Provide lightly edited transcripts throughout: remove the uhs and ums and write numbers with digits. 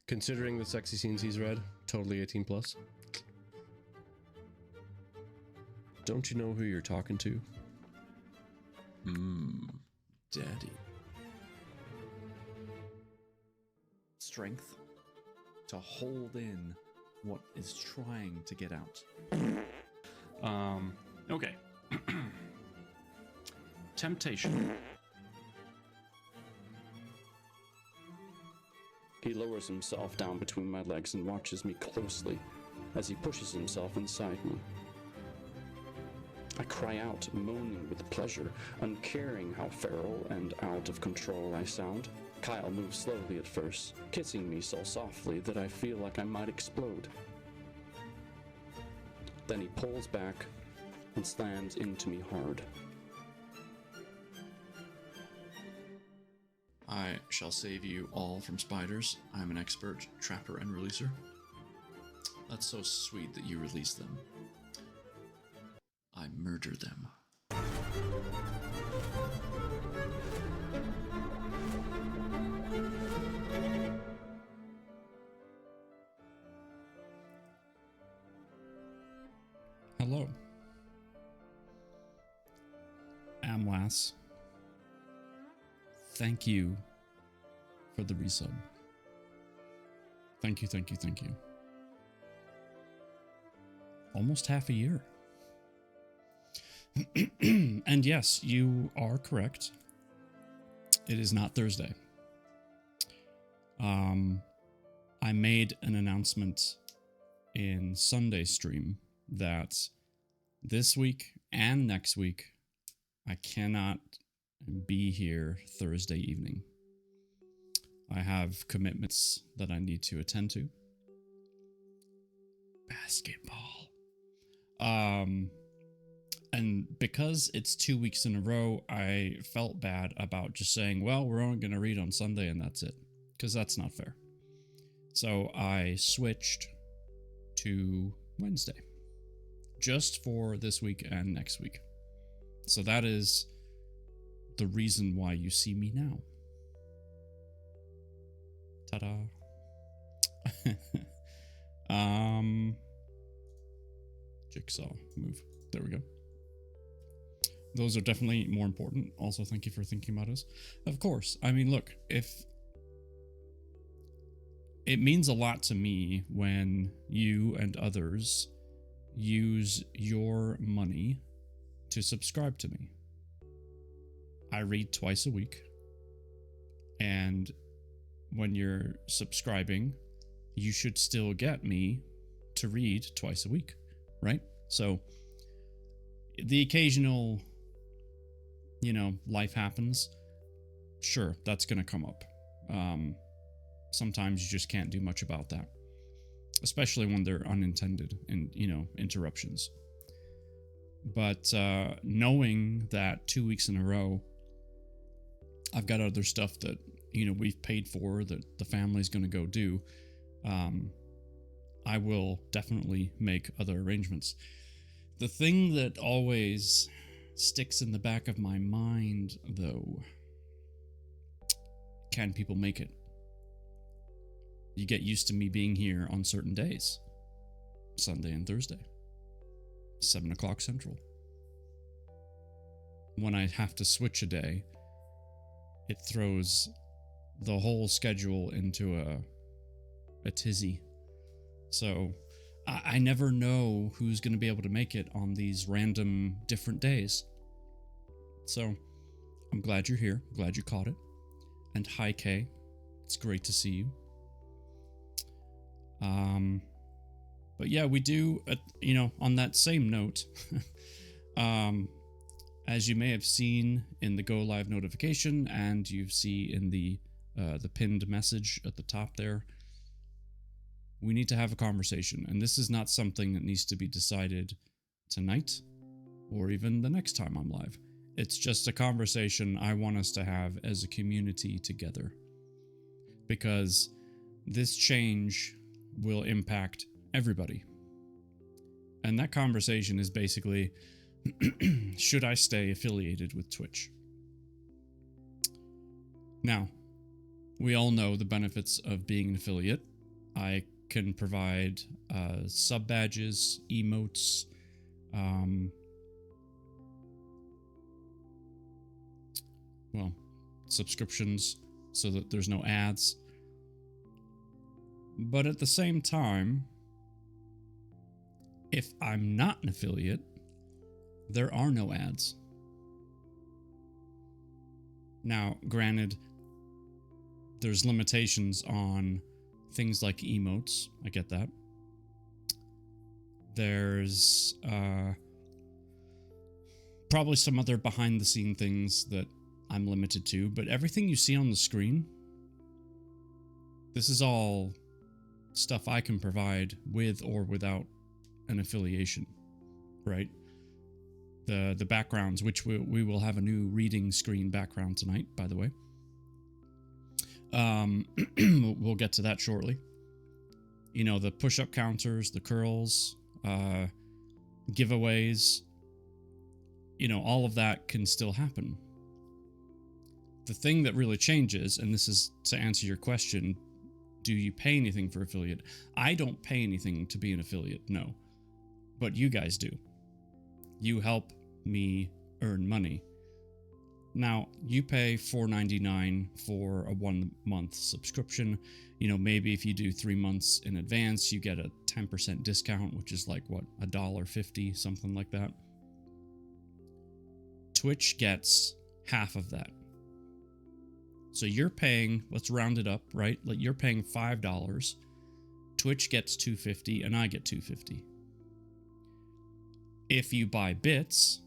Considering the sexy scenes he's read, totally 18 plus. Don't you know who you're talking to? Daddy. Strength to hold in what is trying to get out. Okay. Temptation. He lowers himself down between my legs and watches me closely as he pushes himself inside me. I cry out, moaning with pleasure, uncaring how feral and out of control I sound. Kyle moves slowly at first, kissing me so softly that I feel like I might explode. Then he pulls back and slams into me hard. I shall save you all from spiders. I'm an expert trapper and releaser. That's so sweet that you release them. I murder them. Hello. Amlas. Thank you for the resub. Thank you, thank you, thank you. Almost half a year. And yes, you are correct. It is not Thursday. I made an announcement in Sunday stream that this week and next week I cannot be here Thursday evening. I have commitments that I need to attend to. Basketball. And because it's 2 weeks in a row, I felt bad about just saying, well, we're only going to read on Sunday and that's it. Because that's not fair. So I switched to Wednesday. Just for this week and next week. So that is the reason why you see me now. Ta-da. Jigsaw move. There we go. Those are definitely more important. Also, thank you for thinking about us. Of course. I mean, look, if it means a lot to me when you and others use your money to subscribe to me. I read twice a week. And when you're subscribing, you should still get me to read twice a week, right? So the occasional, life happens. Sure, that's going to come up. sometimes you just can't do much about that, especially when they're unintended and, interruptions. But knowing that 2 weeks in a row, I've got other stuff that, we've paid for that the family's going to go do, I will definitely make other arrangements. The thing that always sticks in the back of my mind, though, can people make it? You get used to me being here on certain days, Sunday and Thursday, 7 o'clock Central. When I have to switch a day, it throws the whole schedule into a tizzy. So I never know who's going to be able to make it on these random different days. So I'm glad you're here. Glad you caught it. And hi, Kay. It's great to see you. But yeah, we do, on that same note, as you may have seen in the go live notification, and you see in the pinned message at the top there, we need to have a conversation. And this is not something that needs to be decided tonight or even the next time I'm live. It's just a conversation I want us to have as a community together. Because this change will impact everybody. And that conversation is basically, should I stay affiliated with Twitch? Now, we all know the benefits of being an affiliate. I can provide sub badges, emotes, subscriptions so that there's no ads. But at the same time, if I'm not an affiliate, there are no ads. Now, granted, there's limitations on things like emotes. I get that. There's probably some other behind the scene things that I'm limited to, but everything you see on the screen, this is all stuff I can provide with or without an affiliation, right? The backgrounds, which we will have a new reading screen background tonight, by the way. We'll get to that shortly. The push-up counters, the curls, giveaways, all of that can still happen. The thing that really changes, and this is to answer your question, do you pay anything for affiliate? I don't pay anything to be an affiliate, no. But you guys do. You help me earn money. Now, you pay $4.99 for a 1 month subscription. Maybe if you do 3 months in advance, you get a 10% discount, which is like, what, $1.50, something like that. Twitch gets half of that. So you're paying, let's round it up, right? Like you're paying $5. Twitch gets $2.50 and I get $2.50. If you buy bits,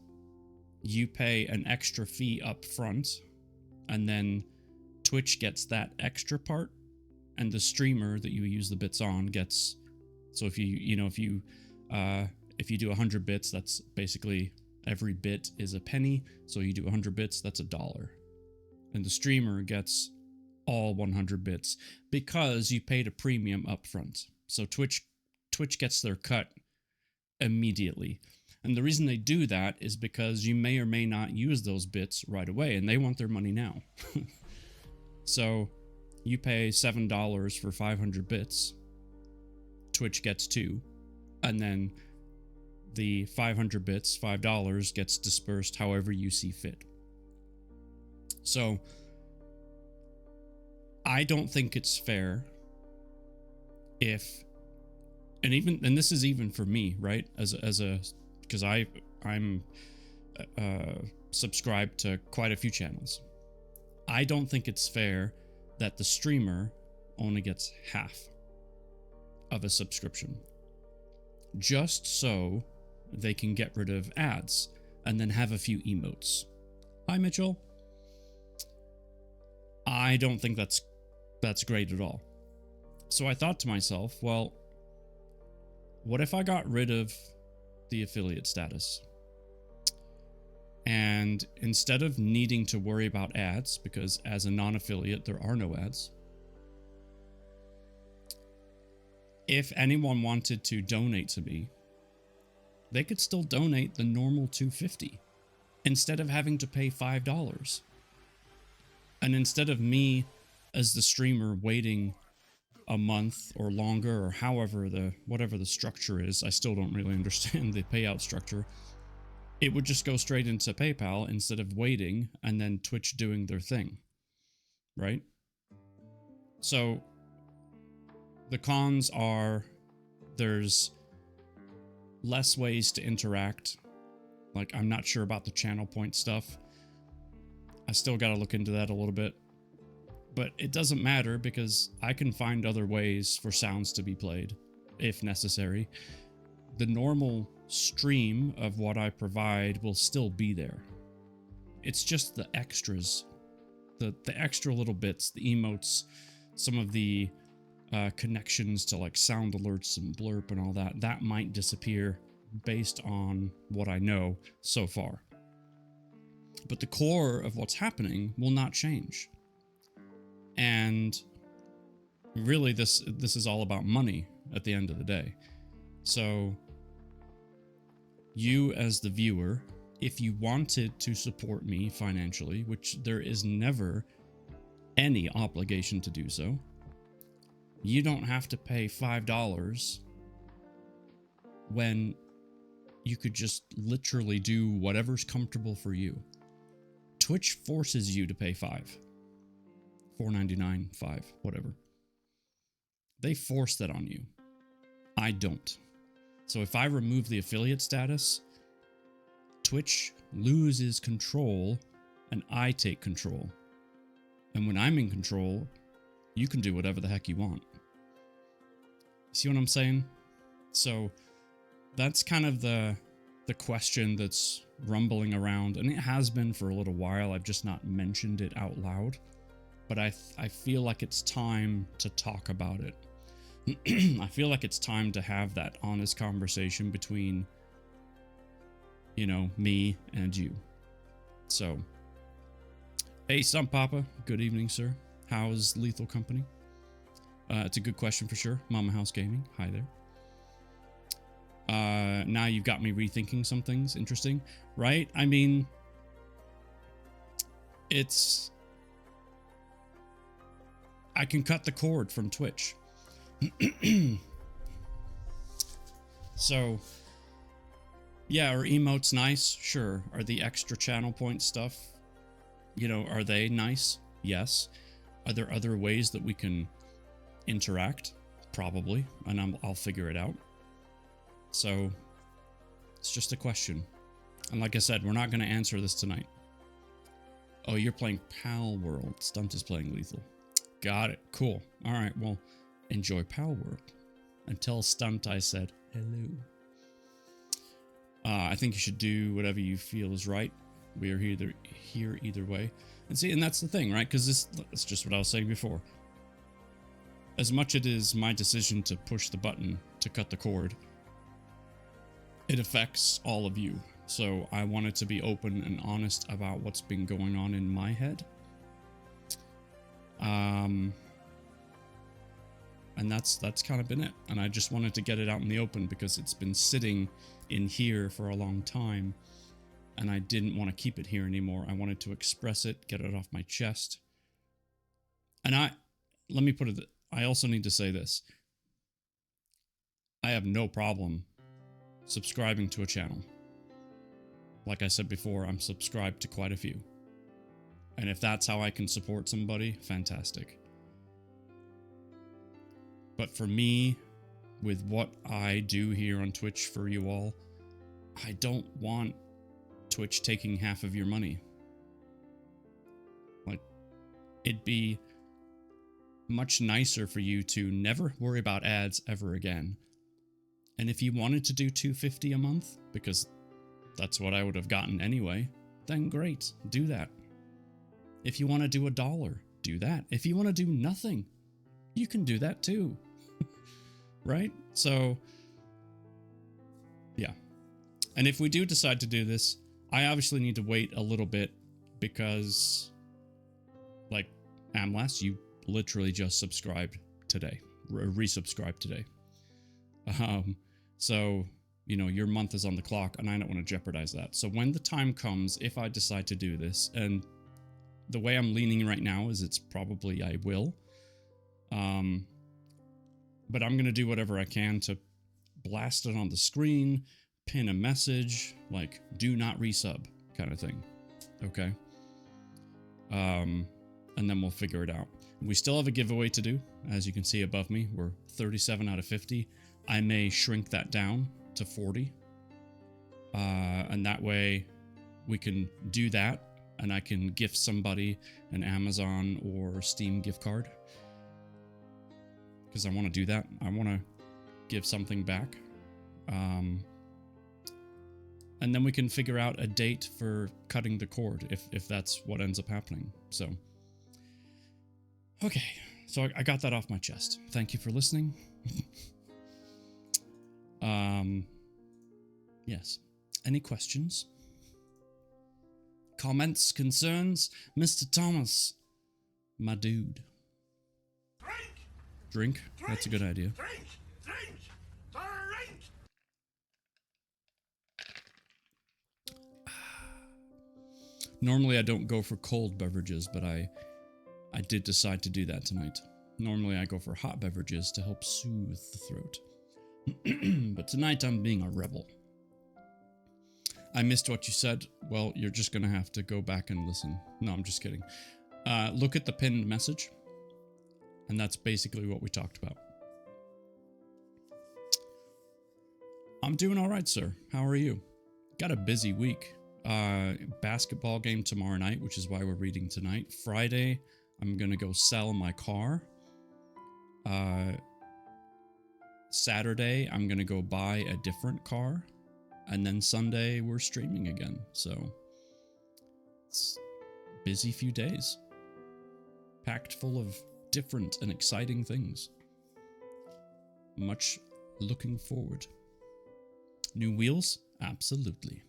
you pay an extra fee up front, and then Twitch gets that extra part, and the streamer that you use the bits on gets. So if you do 100 bits, that's basically every bit is a penny. So you do 100 bits, that's $1, and the streamer gets all 100 bits because you paid a premium up front. So Twitch gets their cut immediately. And the reason they do that is because you may or may not use those bits right away, and they want their money now. So you pay $7 for 500 bits. Twitch gets 2. And then the 500 bits, $5, gets dispersed however you see fit. So I don't think it's fair if, and this is even for me, right? Because I'm subscribed to quite a few channels. I don't think it's fair that the streamer only gets half of a subscription, just so they can get rid of ads and then have a few emotes. Hi, Mitchell. I don't think that's great at all. So I thought to myself, well, what if I got rid of the affiliate status? And instead of needing to worry about ads, because as a non-affiliate, there are no ads. If anyone wanted to donate to me, they could still donate the normal $2.50 instead of having to pay $5. And instead of me as the streamer waiting a month or longer, or whatever the structure is, I still don't really understand the payout structure. It would just go straight into PayPal instead of waiting and then Twitch doing their thing, right? So the cons are there's less ways to interact. Like, I'm not sure about the channel point stuff. I still got to look into that a little bit. But it doesn't matter because I can find other ways for sounds to be played if necessary. The normal stream of what I provide will still be there. It's just the extras, the extra little bits, the emotes, some of the connections to like sound alerts and blurb and all that might disappear based on what I know so far. But the core of what's happening will not change. And really this is all about money at the end of the day. So you as the viewer, if you wanted to support me financially, which there is never any obligation to do so, you don't have to pay $5 when you could just literally do whatever's comfortable for you. Twitch forces you to pay $4.99, $5, whatever. They force that on you. I don't. So if I remove the affiliate status, Twitch loses control and I take control. And when I'm in control, you can do whatever the heck you want. See what I'm saying? So that's kind of the question that's rumbling around, and it has been for a little while. I've just not mentioned it out loud, but I feel like it's time to talk about it. I feel like it's time to have that honest conversation between, you know, me and you. So, hey, Stump Papa, good evening, sir. How's Lethal Company? It's a good question for sure. Mama House Gaming, hi there. Now you've got me rethinking some things. Interesting, right? I mean, I can cut the cord from Twitch. So, yeah, are emotes nice? Sure. Are the extra channel point stuff, you know, are they nice? Yes. Are there other ways that we can interact? Probably, and I'll figure it out. So, it's just a question. And like I said, we're not going to answer this tonight. Oh, you're playing Pal World. Stunt is playing Lethal. Got it. Cool. All right, well, enjoy Pal World. And tell Stunt I said hello. I think you should do whatever you feel is right. We are here either way. And see, and that's the thing, right? Because that's just what I was saying before. As much it is my decision to push the button to cut the cord, it affects all of you. So I wanted to be open and honest about what's been going on in my head. And that's kind of been it. And I just wanted to get it out in the open because it's been sitting in here for a long time. And I didn't want to keep it here anymore. I wanted to express it, get it off my chest. And let me put it, I also need to say this. I have no problem subscribing to a channel. Like I said before, I'm subscribed to quite a few. And if that's how I can support somebody, fantastic. But for me, with what I do here on Twitch for you all, I don't want Twitch taking half of your money. Like, it'd be much nicer for you to never worry about ads ever again. And if you wanted to do $2.50 a month, because that's what I would have gotten anyway, then great, do that. If you want to do $1, do that. If you want to do nothing, you can do that too. Right? So, yeah. And if we do decide to do this, I obviously need to wait a little bit because, like, Amlas, you literally just subscribed today, resubscribed today. So, you know, your month is on the clock and I don't want to jeopardize that. So when the time comes, if I decide to do this, and the way I'm leaning right now is it's probably I will. But I'm going to do whatever I can to blast it on the screen, pin a message, like, do not resub kind of thing. Okay. And then we'll figure it out. We still have a giveaway to do. As you can see above me, we're 37 out of 50. I may shrink that down to 40. And that way we can do that and I can gift somebody an Amazon or Steam gift card. Because I want to do that. I want to give something back. And then we can figure out a date for cutting the cord if that's what ends up happening. So, okay. So I got that off my chest. Thank you for listening. Yes. Any questions? Comments, concerns? Mr. Thomas, my dude. Drink? That's a good idea. Drink! Normally I don't go for cold beverages, but I did decide to do that tonight. Normally I go for hot beverages to help soothe the throat. But tonight I'm being a rebel. I missed what you said. Well, you're just gonna have to go back and listen. No, I'm just kidding. Look at the pinned message. And that's basically what we talked about. I'm doing all right, sir. How are you? Got a busy week. Basketball game tomorrow night, which is why we're reading tonight. Friday, I'm going to go sell my car. Saturday, I'm going to go buy a different car. And then Sunday, we're streaming again. So, it's a busy few days. Packed full of different and exciting things. Much looking forward. New wheels? Absolutely.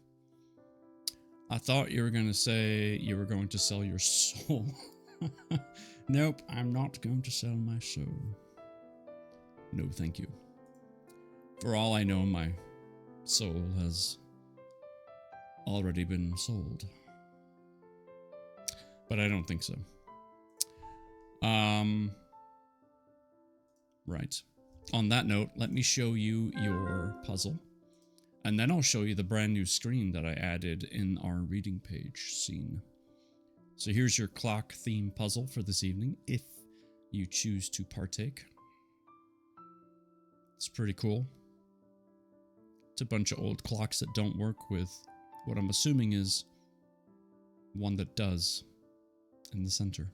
I thought you were going to say you were going to sell your soul. Nope, I'm not going to sell my soul. No, thank you. For all I know, my soul has already been sold. But I don't think so. Right. On that note, let me show you your puzzle. And then I'll show you the brand new screen that I added in our reading page scene. So here's your clock theme puzzle for this evening, if you choose to partake. It's pretty cool. It's a bunch of old clocks that don't work with what I'm assuming is one that does in the center.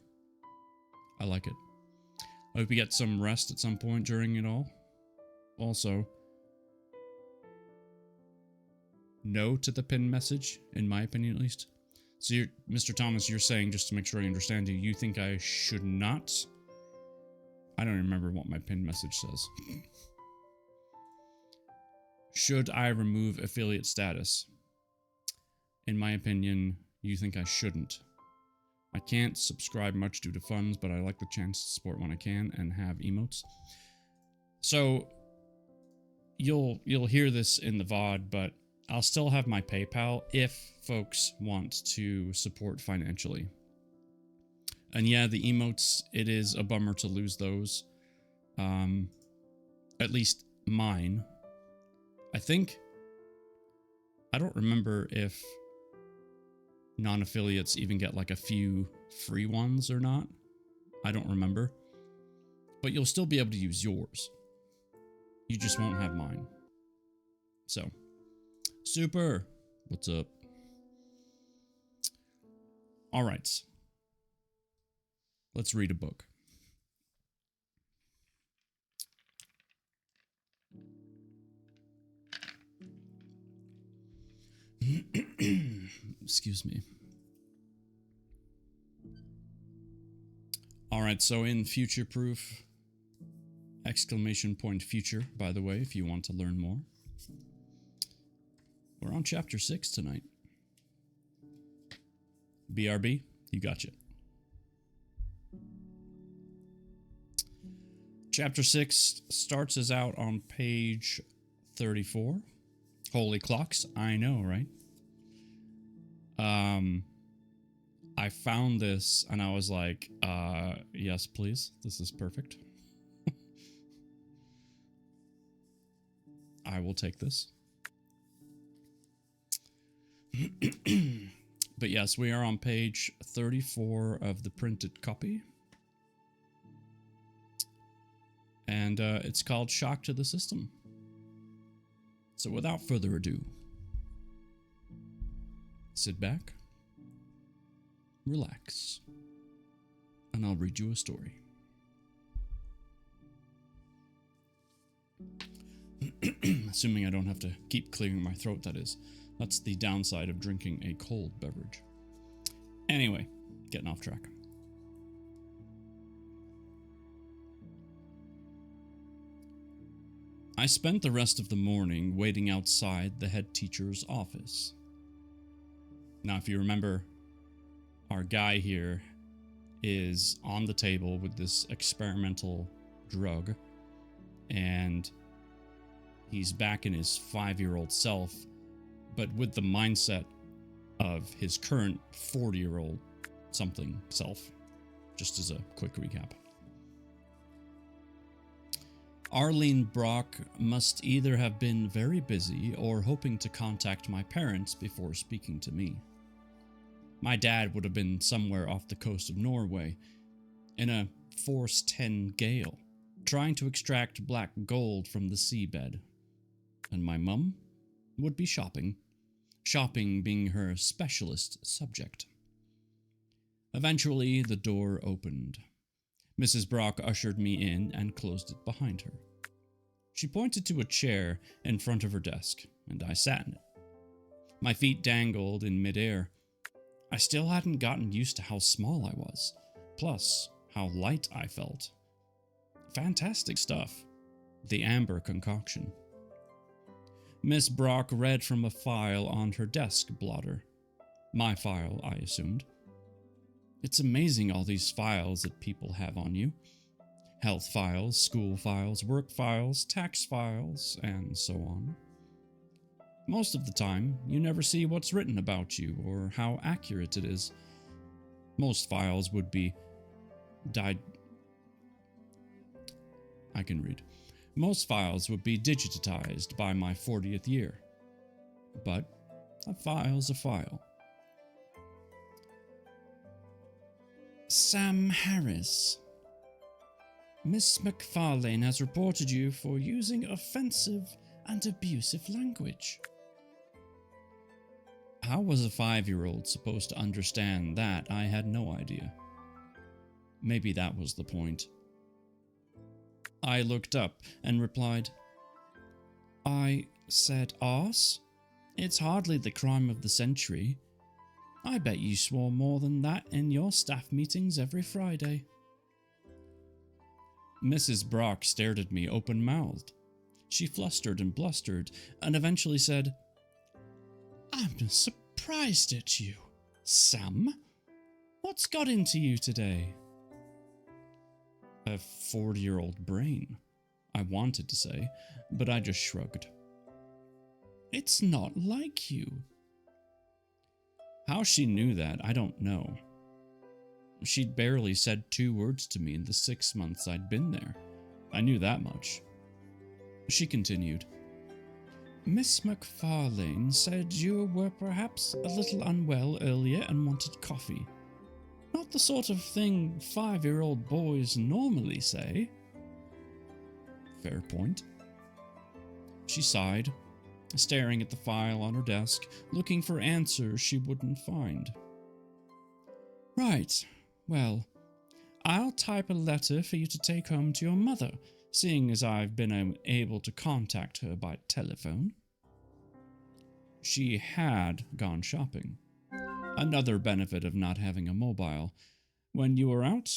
I like it. I hope you get some rest at some point during it all. Also, no to the pin message, in my opinion at least. So, Mr. Thomas, you're saying, just to make sure I understand you think I should not? I don't remember what my pin message says. Should I remove affiliate status? In my opinion, you think I shouldn't. I can't subscribe much due to funds, but I like the chance to support when I can and have emotes. So, you'll hear this in the VOD, but I'll still have my PayPal if folks want to support financially. And yeah, the emotes, it is a bummer to lose those. At least mine. I don't remember if non-affiliates even get like a few free ones or not. I don't remember. But you'll still be able to use yours. You just won't have mine. So, super. What's up? All right. Let's read a book. Excuse me. All right, so in Future Proof, exclamation point future, by the way, if you want to learn more. We're on chapter 6 tonight. BRB, you gotcha. Chapter 6 starts us out on page 34. Holy clocks, I know, right? I found this and I was like, yes, please. This is perfect. I will take this. But yes, we are on page 34 of the printed copy. And it's called Shock to the System. So without further ado, sit back, relax, and I'll read you a story. Assuming I don't have to keep clearing my throat, that is. That's the downside of drinking a cold beverage. Anyway, getting off track. I spent the rest of the morning waiting outside the head teacher's office. Now, if you remember, our guy here is on the table with this experimental drug, and he's back in his 5-year-old self, but with the mindset of his current 40-year-old something self, just as a quick recap. Arlene Brock must either have been very busy or hoping to contact my parents before speaking to me. My dad would have been somewhere off the coast of Norway, in a force 10 gale, trying to extract black gold from the seabed. And my mum would be shopping being her specialist subject. Eventually, the door opened. Mrs. Brock ushered me in and closed it behind her. She pointed to a chair in front of her desk, and I sat in it. My feet dangled in midair. I still hadn't gotten used to how small I was, plus how light I felt. Fantastic stuff. The amber concoction. Miss Brock read from a file on her desk blotter. My file, I assumed. It's amazing all these files that people have on you. Health files, school files, work files, tax files, and so on. Most of the time, you never see what's written about you or how accurate it is. Most files would be Most files would be digitized by my 40th year. But a file's a file. Sam Harris. Miss McFarlane has reported you for using offensive and abusive language. How was a 5-year-old supposed to understand that? I had no idea. Maybe that was the point. I looked up and replied, I said arse? It's hardly the crime of the century. I bet you swore more than that in your staff meetings every Friday. Mrs. Brock stared at me open-mouthed. She flustered and blustered, and eventually said, I'm surprised at you, Sam. What's got into you today? A 40-year-old brain, I wanted to say, but I just shrugged. It's not like you. How she knew that, I don't know. She'd barely said 2 words to me in the 6 months I'd been there. I knew that much. She continued. Miss McFarlane said you were perhaps a little unwell earlier and wanted coffee. Not the sort of thing 5-year-old boys normally say. Fair point. She sighed, staring at the file on her desk, looking for answers she wouldn't find. Right, well, I'll type a letter for you to take home to your mother, seeing as I've been able to contact her by telephone. She had gone shopping. Another benefit of not having a mobile. When you were out,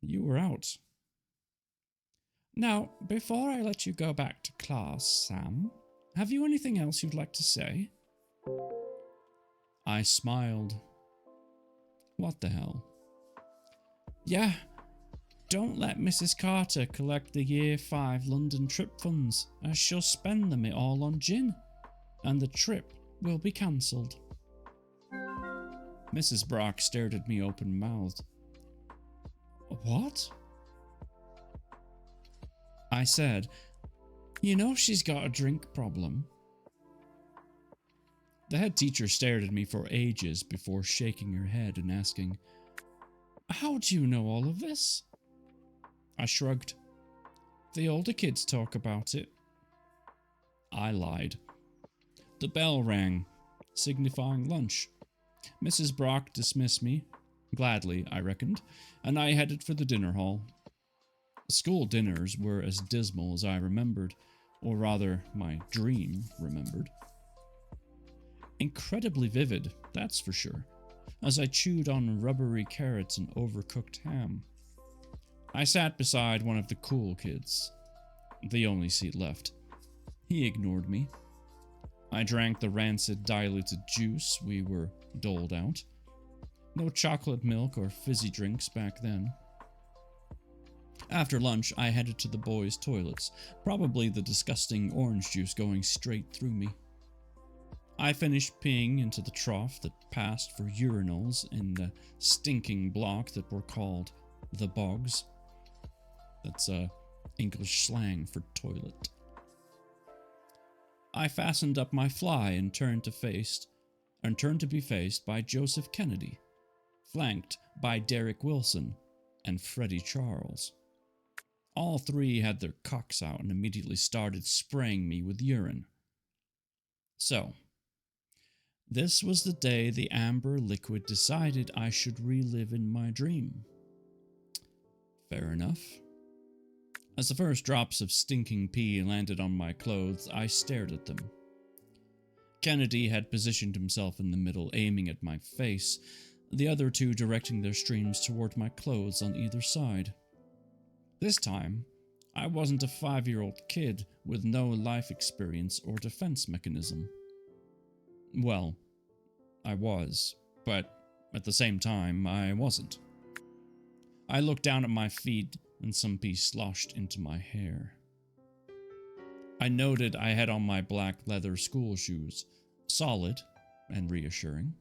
you were out. Now, before I let you go back to class, Sam, have you anything else you'd like to say? I smiled. What the hell? Yeah, don't let Mrs. Carter collect the Year 5 London trip funds, as she'll spend them all on gin, and the trip will be cancelled. Mrs. Brock stared at me open-mouthed. What? I said, you know she's got a drink problem. The head teacher stared at me for ages before shaking her head and asking, how do you know all of this? I shrugged. The older kids talk about it. I lied. The bell rang, signifying lunch. Mrs. Brock dismissed me, gladly, I reckoned, and I headed for the dinner hall. School dinners were as dismal as I remembered, or rather, my dream remembered. Incredibly vivid, that's for sure, as I chewed on rubbery carrots and overcooked ham. I sat beside one of the cool kids, the only seat left. He ignored me. I drank the rancid diluted juice we were doled out. No chocolate milk or fizzy drinks back then. After lunch, I headed to the boys' toilets, probably the disgusting orange juice going straight through me. I finished peeing into the trough that passed for urinals in the stinking block that were called the bogs. That's English slang for toilet. I fastened up my fly and turned to be faced by Joseph Kennedy, flanked by Derek Wilson and Freddie Charles. All three had their cocks out and immediately started spraying me with urine. So, this was the day the amber liquid decided I should relive in my dream. Fair enough. As the first drops of stinking pee landed on my clothes, I stared at them. Kennedy had positioned himself in the middle, aiming at my face, the other two directing their streams toward my clothes on either side. This time, I wasn't a 5-year-old kid with no life experience or defense mechanism. Well, I was, but at the same time, I wasn't. I looked down at my feet and some pee sloshed into my hair. I noted I had on my black leather school shoes, solid and reassuring.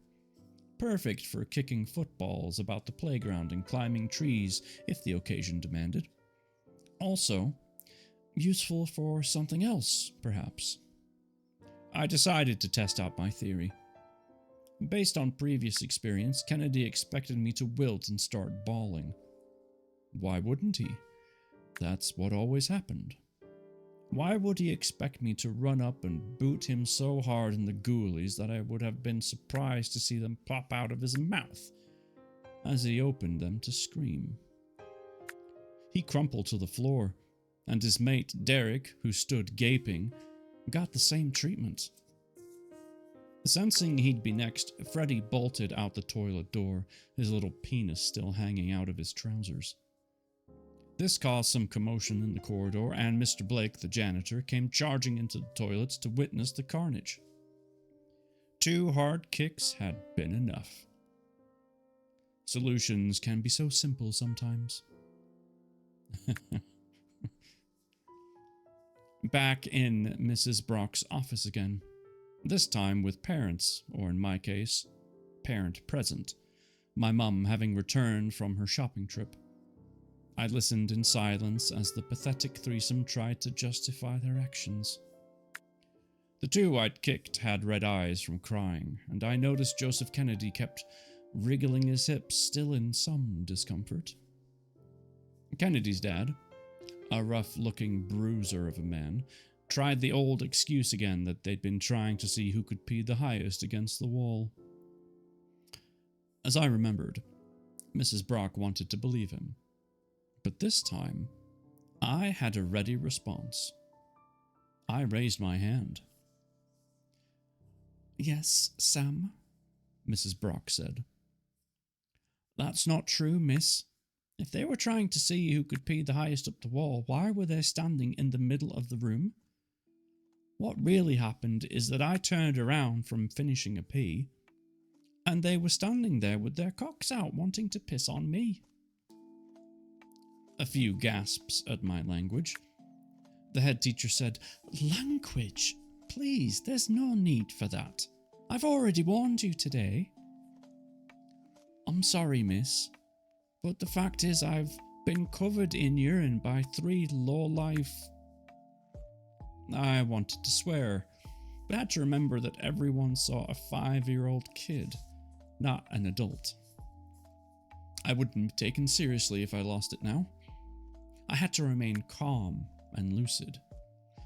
Perfect for kicking footballs about the playground and climbing trees if the occasion demanded. Also, useful for something else, perhaps. I decided to test out my theory. Based on previous experience, Kennedy expected me to wilt and start bawling. Why wouldn't he? That's what always happened. Why would he expect me to run up and boot him so hard in the ghoulies that I would have been surprised to see them pop out of his mouth as he opened them to scream? He crumpled to the floor, and his mate, Derek, who stood gaping, got the same treatment. Sensing he'd be next, Freddie bolted out the toilet door, his little penis still hanging out of his trousers. This caused some commotion in the corridor, and Mr. Blake, the janitor, came charging into the toilets to witness the carnage. 2 hard kicks had been enough. Solutions can be so simple sometimes. Back in Mrs. Brock's office again, this time with parents, or in my case, parent present, my mum having returned from her shopping trip. I listened in silence as the pathetic threesome tried to justify their actions. The 2 I'd kicked had red eyes from crying, and I noticed Joseph Kennedy kept wriggling his hips, still in some discomfort. Kennedy's dad, a rough-looking bruiser of a man, tried the old excuse again that they'd been trying to see who could pee the highest against the wall. As I remembered, Mrs. Brock wanted to believe him. But this time, I had a ready response. I raised my hand. "Yes, Sam," Mrs. Brock said. "That's not true, miss. If they were trying to see who could pee the highest up the wall, why were they standing in the middle of the room? What really happened is that I turned around from finishing a pee, and they were standing there with their cocks out wanting to piss on me. A few gasps at my language. The head teacher said, "Language? Please, there's no need for that. I've already warned you today." "I'm sorry, miss, but the fact is I've been covered in urine by 3 low-life..." I wanted to swear, but had to remember that everyone saw a 5-year-old kid, not an adult. I wouldn't be taken seriously if I lost it now. I had to remain calm and lucid.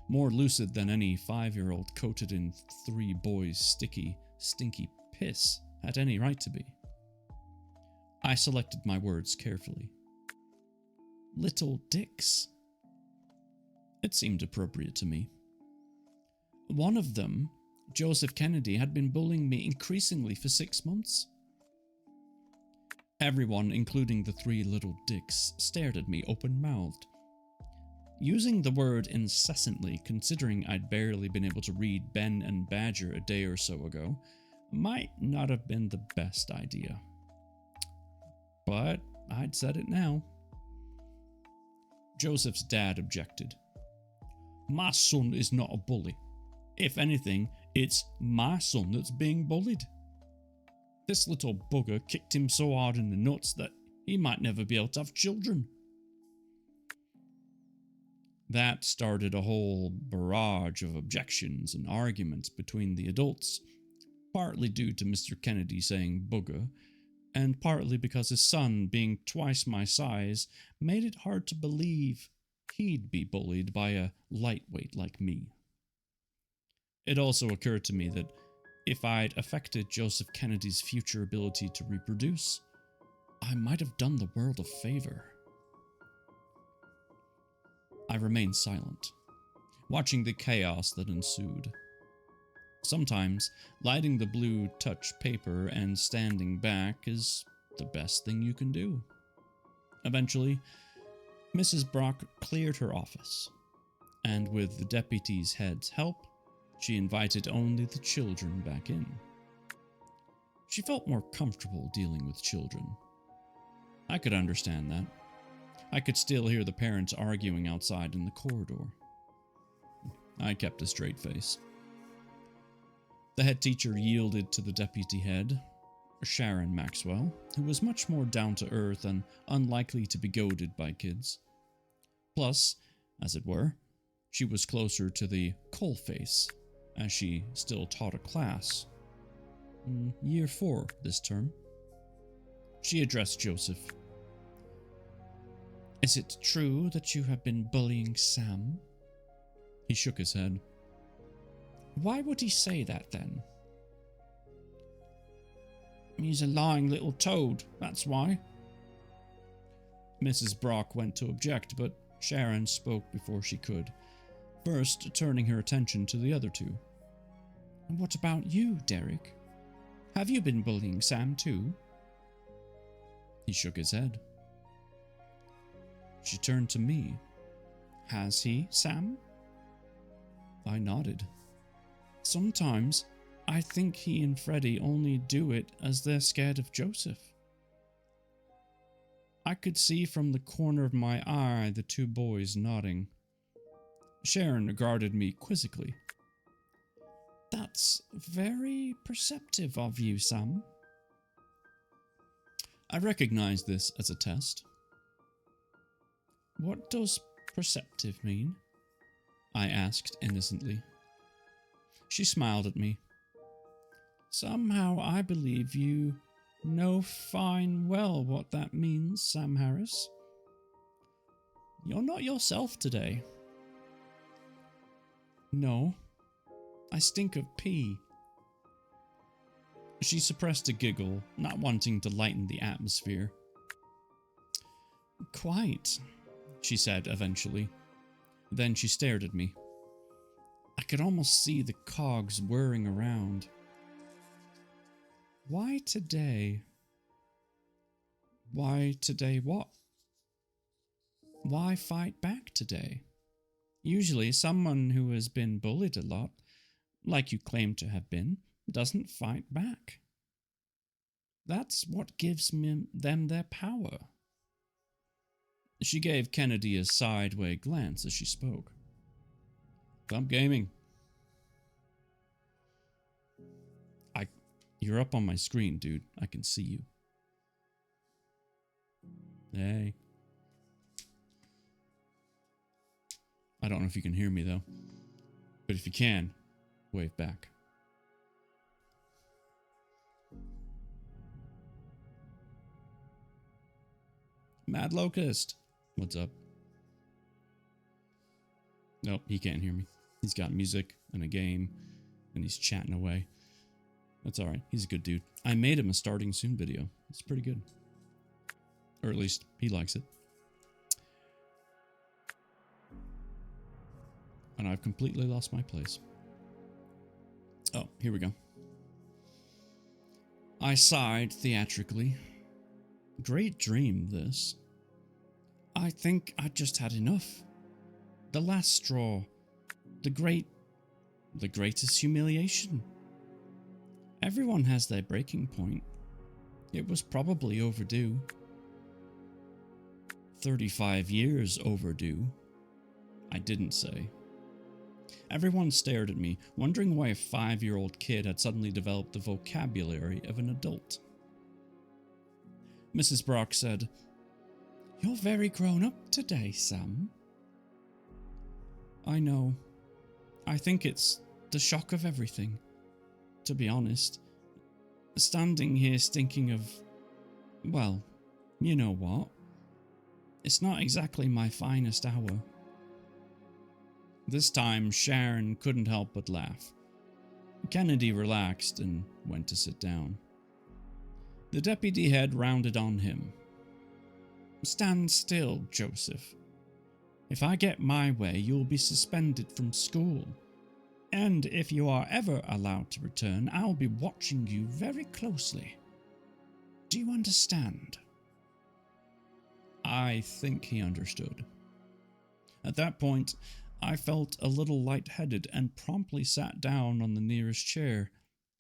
More lucid than any 5-year-old coated in 3 boys' sticky, stinky piss had any right to be. I selected my words carefully. Little dicks. It seemed appropriate to me. One of them, Joseph Kennedy, had been bullying me increasingly for 6 months. Everyone, including the 3 little dicks, stared at me open-mouthed. Using the word incessantly, considering I'd barely been able to read Ben and Badger a day or so ago, might not have been the best idea. But I'd said it now. Joseph's dad objected. "My son is not a bully. If anything, it's my son that's being bullied. This little bugger kicked him so hard in the nuts that he might never be able to have children." That started a whole barrage of objections and arguments between the adults, partly due to Mr. Kennedy saying bugger, and partly because his son, being twice my size, made it hard to believe he'd be bullied by a lightweight like me. It also occurred to me that if I'd affected Joseph Kennedy's future ability to reproduce, I might have done the world a favor. I remained silent, watching the chaos that ensued. Sometimes, lighting the blue touch paper and standing back is the best thing you can do. Eventually, Mrs. Brock cleared her office, and with the deputy's head's help, she invited only the children back in. She felt more comfortable dealing with children. I could understand that. I could still hear the parents arguing outside in the corridor. I kept a straight face. The head teacher yielded to the deputy head, Sharon Maxwell, who was much more down-to-earth and unlikely to be goaded by kids. Plus, as it were, she was closer to the coalface, as she still taught a class. Year 4 this term. She addressed Joseph. "Is it true that you have been bullying Sam?" He shook his head. "Why would he say that then?" "He's a lying little toad, that's why." Mrs. Brock went to object, but Sharon spoke before she could, first turning her attention to the other 2. "And what about you, Derek? Have you been bullying Sam too?" He shook his head. She turned to me. "Has he, Sam?" I nodded. "Sometimes I think he and Freddie only do it as they're scared of Joseph." I could see from the corner of my eye the 2 boys nodding. Sharon regarded me quizzically. "That's very perceptive of you, Sam." I recognized this as a test. "What does perceptive mean?" I asked innocently. She smiled at me. "Somehow I believe you know fine well what that means, Sam Harris. You're not yourself today." "No, I stink of pee." She suppressed a giggle, not wanting to lighten the atmosphere. "Quite," she said eventually. Then she stared at me. I could almost see the cogs whirring around. "Why today?" "Why today what?" Why fight back today? Usually, someone who has been bullied a lot, like you claim to have been, doesn't fight back. That's what gives them their power. She gave Kennedy a sideway glance as she spoke. Club gaming. You're up on my screen, dude. I can see you. Hey. I don't know if you can hear me, though. But if you can, wave back. Mad Locust. What's up? Nope, he can't hear me. He's got music and a game, and he's chatting away. That's alright. He's a good dude. I made him a starting soon video. It's pretty good. Or at least he likes it. And I've completely lost my place. Oh, here we go. I sighed theatrically. Great dream, this. I think I just had enough. The last straw. The greatest humiliation. Everyone has their breaking point. It was probably overdue. 35 years overdue. I didn't say. Everyone stared at me, wondering why a 5-year-old kid had suddenly developed the vocabulary of an adult. Mrs. Brock said, "You're very grown up today, Sam." I know. I think it's the shock of everything. To be honest, standing here thinking of, well, you know what? It's not exactly my finest hour. This time, Sharon couldn't help but laugh. Kennedy relaxed and went to sit down. The deputy head rounded on him. "Stand still, Joseph. If I get my way, you'll be suspended from school. And if you are ever allowed to return, I'll be watching you very closely. Do you understand?" I think he understood. At that point, I felt a little lightheaded and promptly sat down on the nearest chair,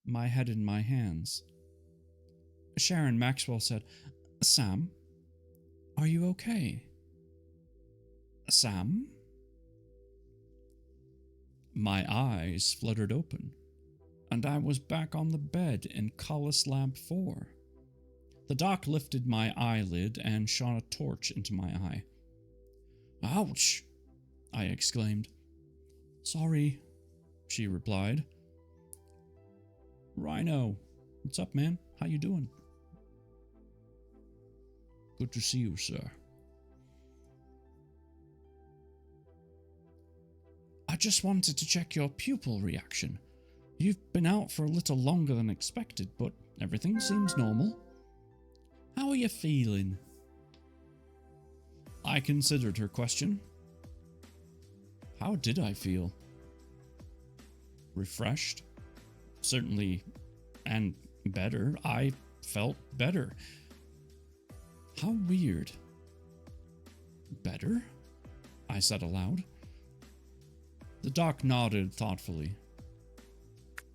my head in my hands. Sharon Maxwell said, "Sam, are you okay?" "Sam?" My eyes fluttered open, and I was back on the bed in Collis Lab 4. The doc lifted my eyelid and shone a torch into my eye. "Ouch!" I exclaimed. "Sorry," she replied. "Rhino, what's up, man? How you doing?" "Good to see you, sir." "I just wanted to check your pupil reaction. You've been out for a little longer than expected, but everything seems normal. How are you feeling?" I considered her question. How did I feel? Refreshed? Certainly, and better. I felt better. How weird. "Better?" I said aloud. The doc nodded thoughtfully.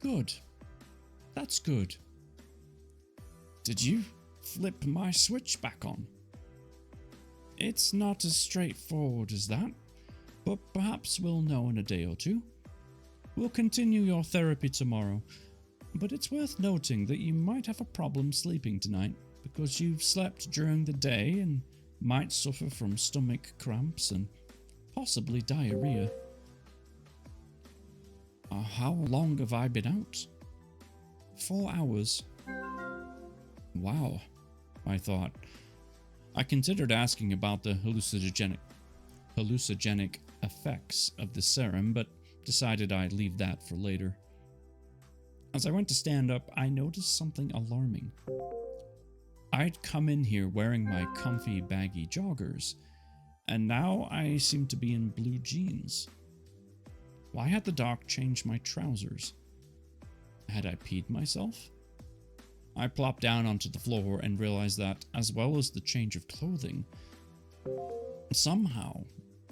"Good. That's good. Did you flip my switch back on?" "It's not as straightforward as that, but perhaps we'll know in a day or two. We'll continue your therapy tomorrow, but it's worth noting that you might have a problem sleeping tonight because you've slept during the day and might suffer from stomach cramps and possibly diarrhea." How long have I been out?" 4 hours. Wow, I thought. I considered asking about the hallucinogenic effects of the serum, but decided I'd leave that for later. As I went to stand up, I noticed something alarming. I'd come in here wearing my comfy, baggy joggers, and now I seemed to be in blue jeans. Why had the doc changed my trousers? Had I peed myself? I plopped down onto the floor and realized that, as well as the change of clothing, Somehow,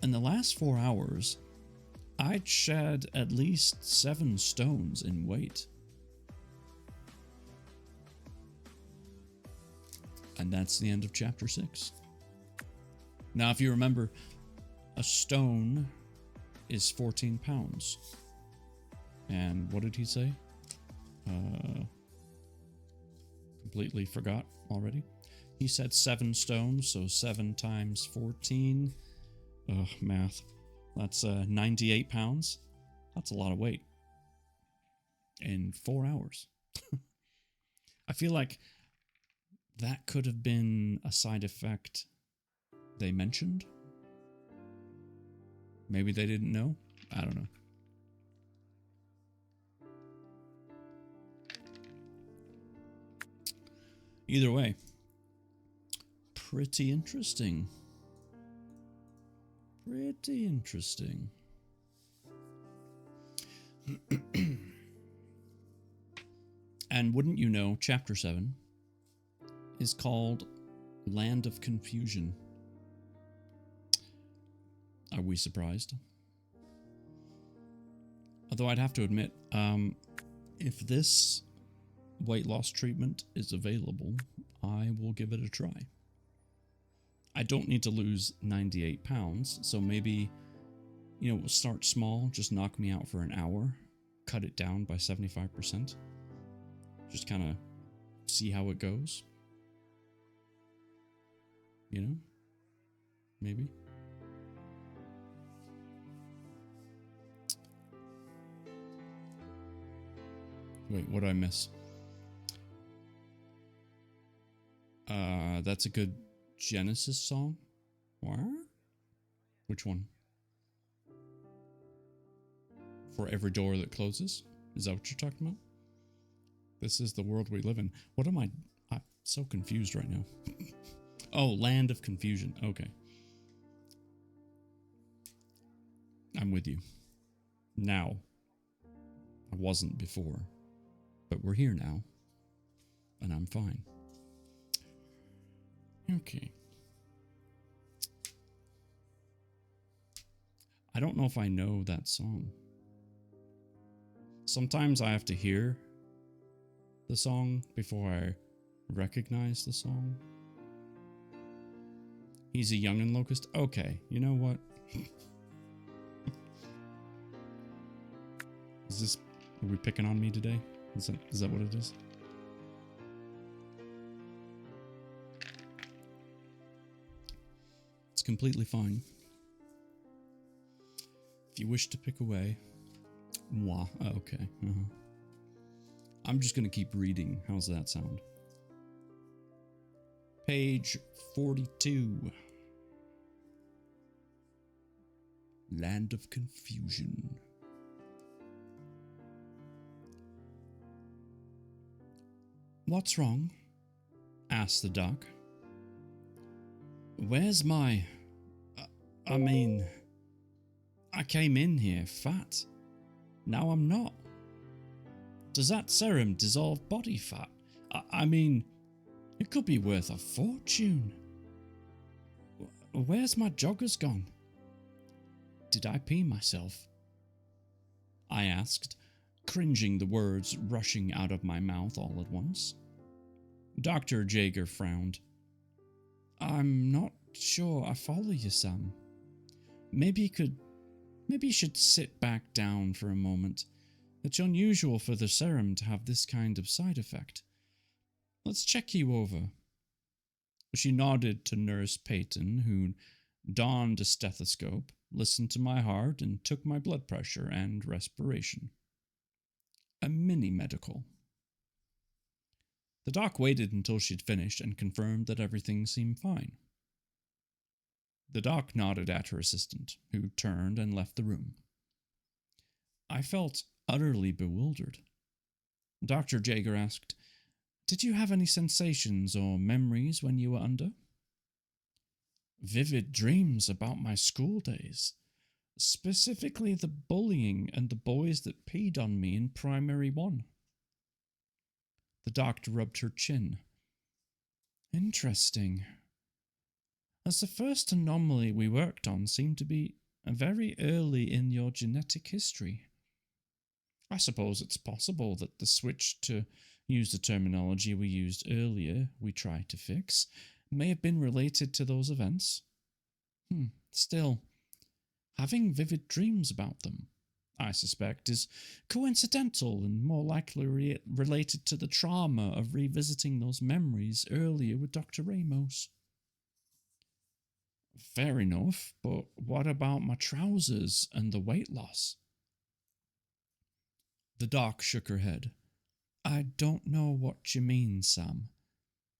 in the last 4 hours, I'd shed at least 7 stones in weight. And that's the end of chapter 6. Now, if you remember, a stone is 14 pounds. And what did he say? Completely forgot already. He said 7 stones, so 7 times 14. Ugh, math. That's 98 pounds. That's a lot of weight. In 4 hours. I feel like that could have been a side effect they mentioned. Maybe they didn't know. I don't know. Either way, pretty interesting. Pretty interesting. And wouldn't you know, chapter 7 is called Land of Confusion. Are we surprised? Although I'd have to admit, if this weight loss treatment is available, I will give it a try. I don't need to lose 98 pounds, so maybe, we'll start small, just knock me out for an hour, cut it down by 75%. Just kind of see how it goes. Maybe. Wait, what did I miss? That's a good Genesis song. What? Which one? For every door that closes? Is that what you're talking about? This is the world we live in. What am I'm so confused right now. Oh, Land of Confusion. Okay. I'm with you. Now. I wasn't before. But we're here now. And I'm fine. Okay. I don't know if I know that song. Sometimes I have to hear the song before I recognize the song. He's a youngin' locust? Okay, you know what? Are we picking on me today? Is that what it is? It's completely fine. If you wish to pick away. Mwah. Oh, okay. I'm just gonna keep reading. How's that sound? Page 42. Land of Confusion. What's wrong? Asked the doc. Where's my... I came in here fat. Now I'm not. Does that serum dissolve body fat? It could be worth a fortune. Where's my joggers gone? Did I pee myself? I asked, cringing the words rushing out of my mouth all at once. Dr. Jaeger frowned. I'm not sure I follow you, Sam. Maybe you should sit back down for a moment. It's unusual for the serum to have this kind of side effect. Let's check you over. She nodded to Nurse Peyton, who donned a stethoscope, listened to my heart, and took my blood pressure and respiration. A mini-medical. The doc waited until she'd finished and confirmed that everything seemed fine. The doc nodded at her assistant, who turned and left the room. I felt utterly bewildered. Dr. Jaeger asked, Did you have any sensations or memories when you were under? Vivid dreams about my school days, specifically the bullying and the boys that peed on me in primary 1. The doctor rubbed her chin. Interesting. as the first anomaly we worked on seemed to be very early in your genetic history. I suppose it's possible that the switch, to use the terminology we used earlier, we tried to fix, may have been related to those events. Still, having vivid dreams about them, I suspect, is coincidental and more likely related to the trauma of revisiting those memories earlier with Dr. Ramos. Fair enough, but what about my trousers and the weight loss? The doc shook her head. I don't know what you mean, Sam.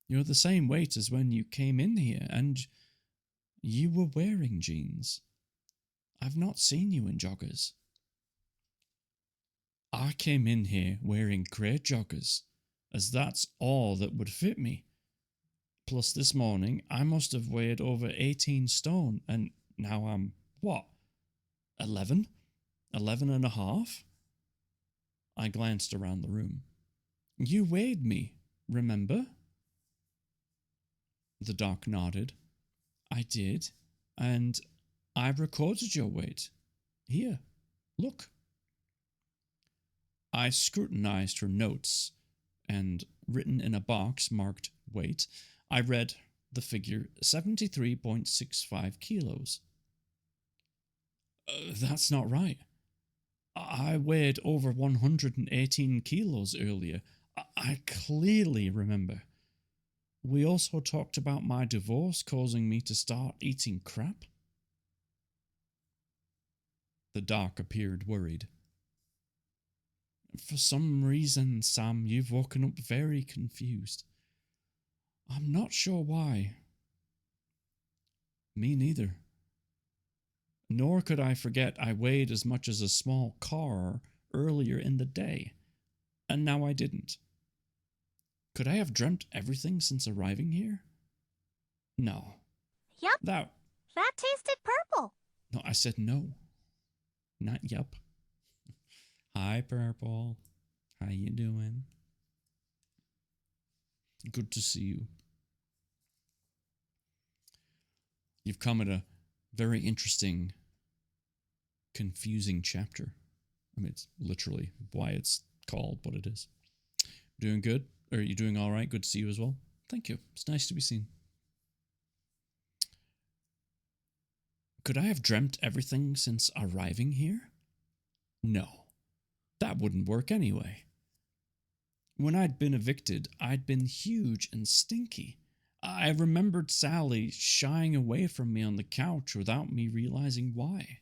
You're the same weight as when you came in here, and you were wearing jeans. I've not seen you in joggers. I came in here wearing grey joggers, as that's all that would fit me. Plus this morning I must have weighed over 18 stone, and now I'm, what, 11? 11 and a half? I glanced around the room. You weighed me, remember? The doc nodded. I did, and I recorded your weight. Here, look. I scrutinized her notes, and written in a box marked weight, I read the figure 73.65 kilos. That's not right. I weighed over 118 kilos earlier. I clearly remember. We also talked about my divorce causing me to start eating crap. The doc appeared worried. For some reason, Sam, you've woken up very confused. I'm not sure why. Me neither. Nor could I forget I weighed as much as a small car earlier in the day, and now I didn't. Could I have dreamt everything since arriving here? No. Yup. That tasted purple. No, I said no. Not yup. Hi, Purple. How you doing? Good to see you. You've come at a very interesting, confusing chapter. I mean, it's literally why it's called what it is. Doing good? Are you doing all right? Good to see you as well. Thank you. It's nice to be seen. Could I have dreamt everything since arriving here? No. That wouldn't work anyway. When I'd been evicted, I'd been huge and stinky. I remembered Sally shying away from me on the couch without me realizing why.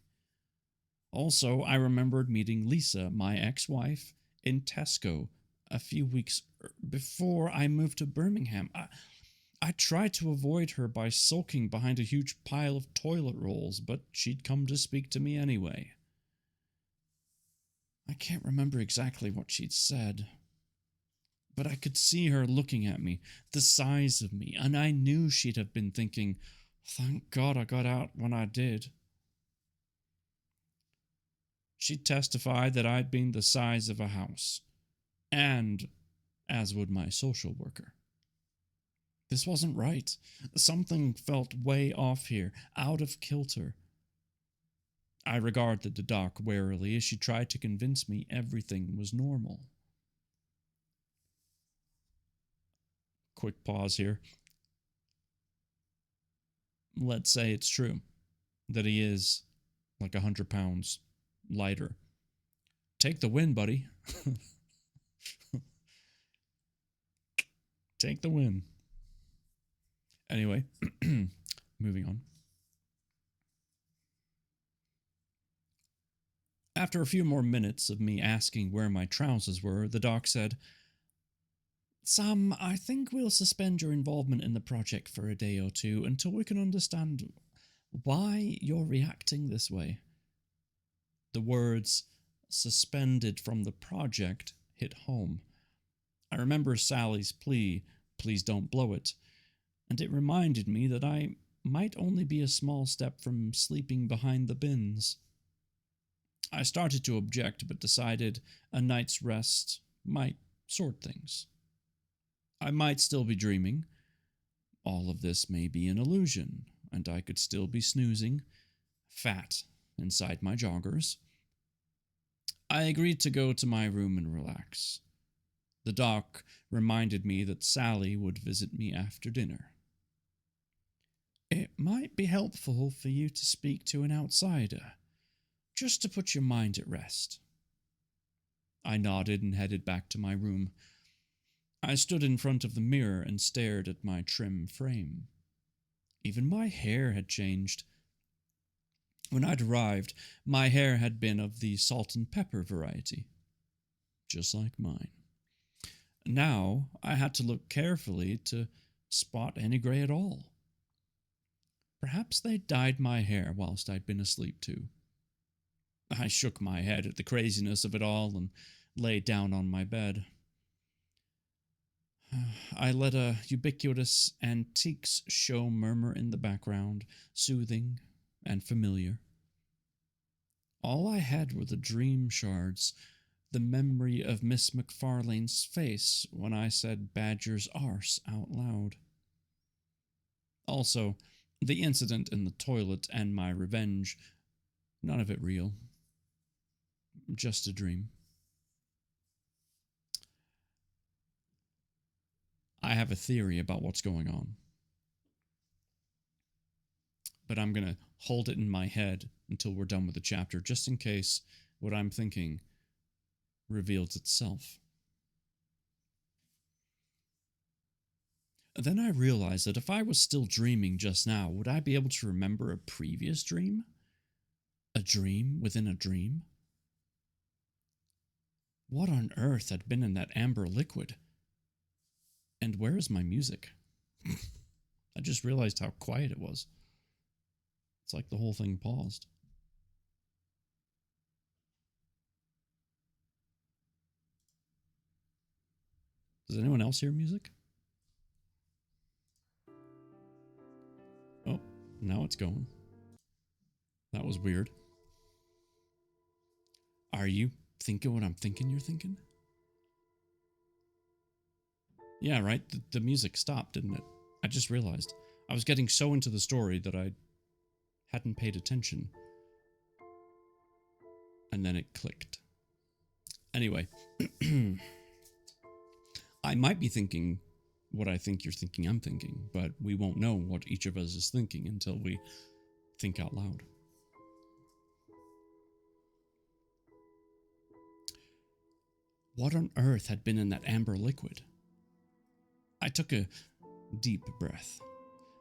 Also, I remembered meeting Lisa, my ex-wife, in Tesco a few weeks before I moved to Birmingham. I tried to avoid her by sulking behind a huge pile of toilet rolls, but she'd come to speak to me anyway. I can't remember exactly what she'd said, but I could see her looking at me, the size of me, and I knew she'd have been thinking, thank God I got out when I did. She'd testified that I'd been the size of a house, and as would my social worker. This wasn't right. Something felt way off here, out of kilter. I regarded the doc warily as she tried to convince me everything was normal. Quick pause here. Let's say it's true that he is like 100 pounds lighter. Take the win, buddy. Take the win. Anyway, moving on. After a few more minutes of me asking where my trousers were, the doc said, Sam, I think we'll suspend your involvement in the project for a day or two until we can understand why you're reacting this way. The words suspended from the project hit home. I remember Sally's plea, please don't blow it, and it reminded me that I might only be a small step from sleeping behind the bins. I started to object, but decided a night's rest might sort things. I might still be dreaming. All of this may be an illusion. and I could still be snoozing, fat, inside my joggers, I agreed to go to my room and relax. The doc reminded me that Sally would visit me after dinner. It might be helpful for you to speak to an outsider, just to put your mind at rest. I nodded and headed back to my room. I stood in front of the mirror and stared at my trim frame. Even my hair had changed. When I'd arrived, my hair had been of the salt and pepper variety, just like mine. Now I had to look carefully to spot any grey at all. Perhaps they'd dyed my hair whilst I'd been asleep too. I shook my head at the craziness of it all and lay down on my bed. I let a ubiquitous antiques show murmur in the background, soothing and familiar. All I had were the dream shards, the memory of Miss McFarlane's face when I said Badger's arse out loud. Also, the incident in the toilet and my revenge, none of it real. Just a dream. I have a theory about what's going on, but I'm going to hold it in my head until we're done with the chapter, just in case what I'm thinking reveals itself. Then I realized that if I was still dreaming just now, would I be able to remember a previous dream? A dream within a dream? What on earth had been in that amber liquid? And where is my music? I just realized how quiet it was. It's like the whole thing paused. Does anyone else hear music? Oh, now it's going. That was weird. Are you thinking what I'm thinking you're thinking? Yeah, right? The music stopped, didn't it? I just realized. I was getting so into the story that I hadn't paid attention. And then it clicked. Anyway. I might be thinking what I think you're thinking I'm thinking, but we won't know what each of us is thinking until we think out loud. What on earth had been in that amber liquid? I took a deep breath.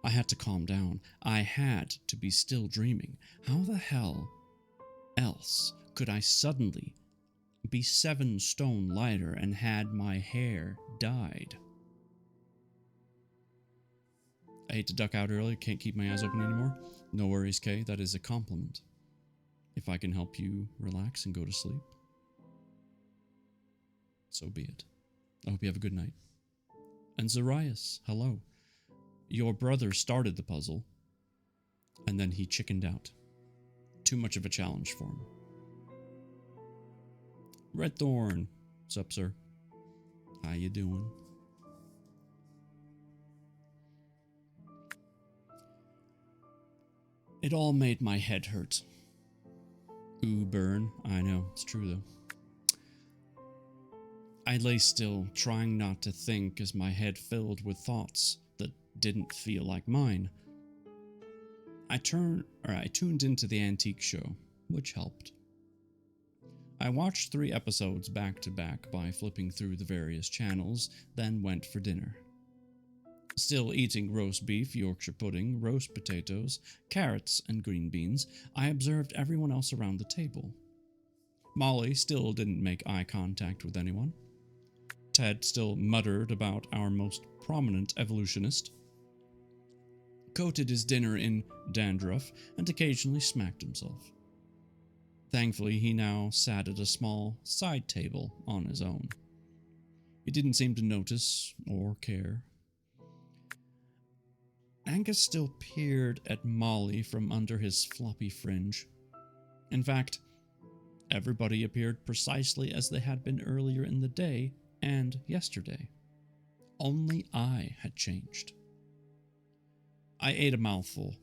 I had to calm down. I had to be still dreaming. How the hell else could I suddenly be 7 stone lighter and had my hair dyed? I hate to duck out early, can't keep my eyes open anymore. No worries, Kay, that is a compliment. If I can help you relax and go to sleep, so be it. I hope you have a good night. And Zarias, hello. Your brother started the puzzle, and then he chickened out. Too much of a challenge for him. Red Thorn, what's up, sir? How you doing? It all made my head hurt. Ooh, burn. I know, it's true though. I lay still, trying not to think as my head filled with thoughts that didn't feel like mine. I tuned into the antique show, which helped. I watched 3 episodes back to back by flipping through the various channels, then went for dinner. Still eating roast beef, Yorkshire pudding, roast potatoes, carrots, and green beans, I observed everyone else around the table. Molly still didn't make eye contact with anyone. Ted still muttered about our most prominent evolutionist, coated his dinner in dandruff, and occasionally smacked himself. Thankfully, he now sat at a small side table on his own. He didn't seem to notice or care. Angus still peered at Molly from under his floppy fringe. In fact, everybody appeared precisely as they had been earlier in the day and yesterday. Only I had changed. I ate a mouthful,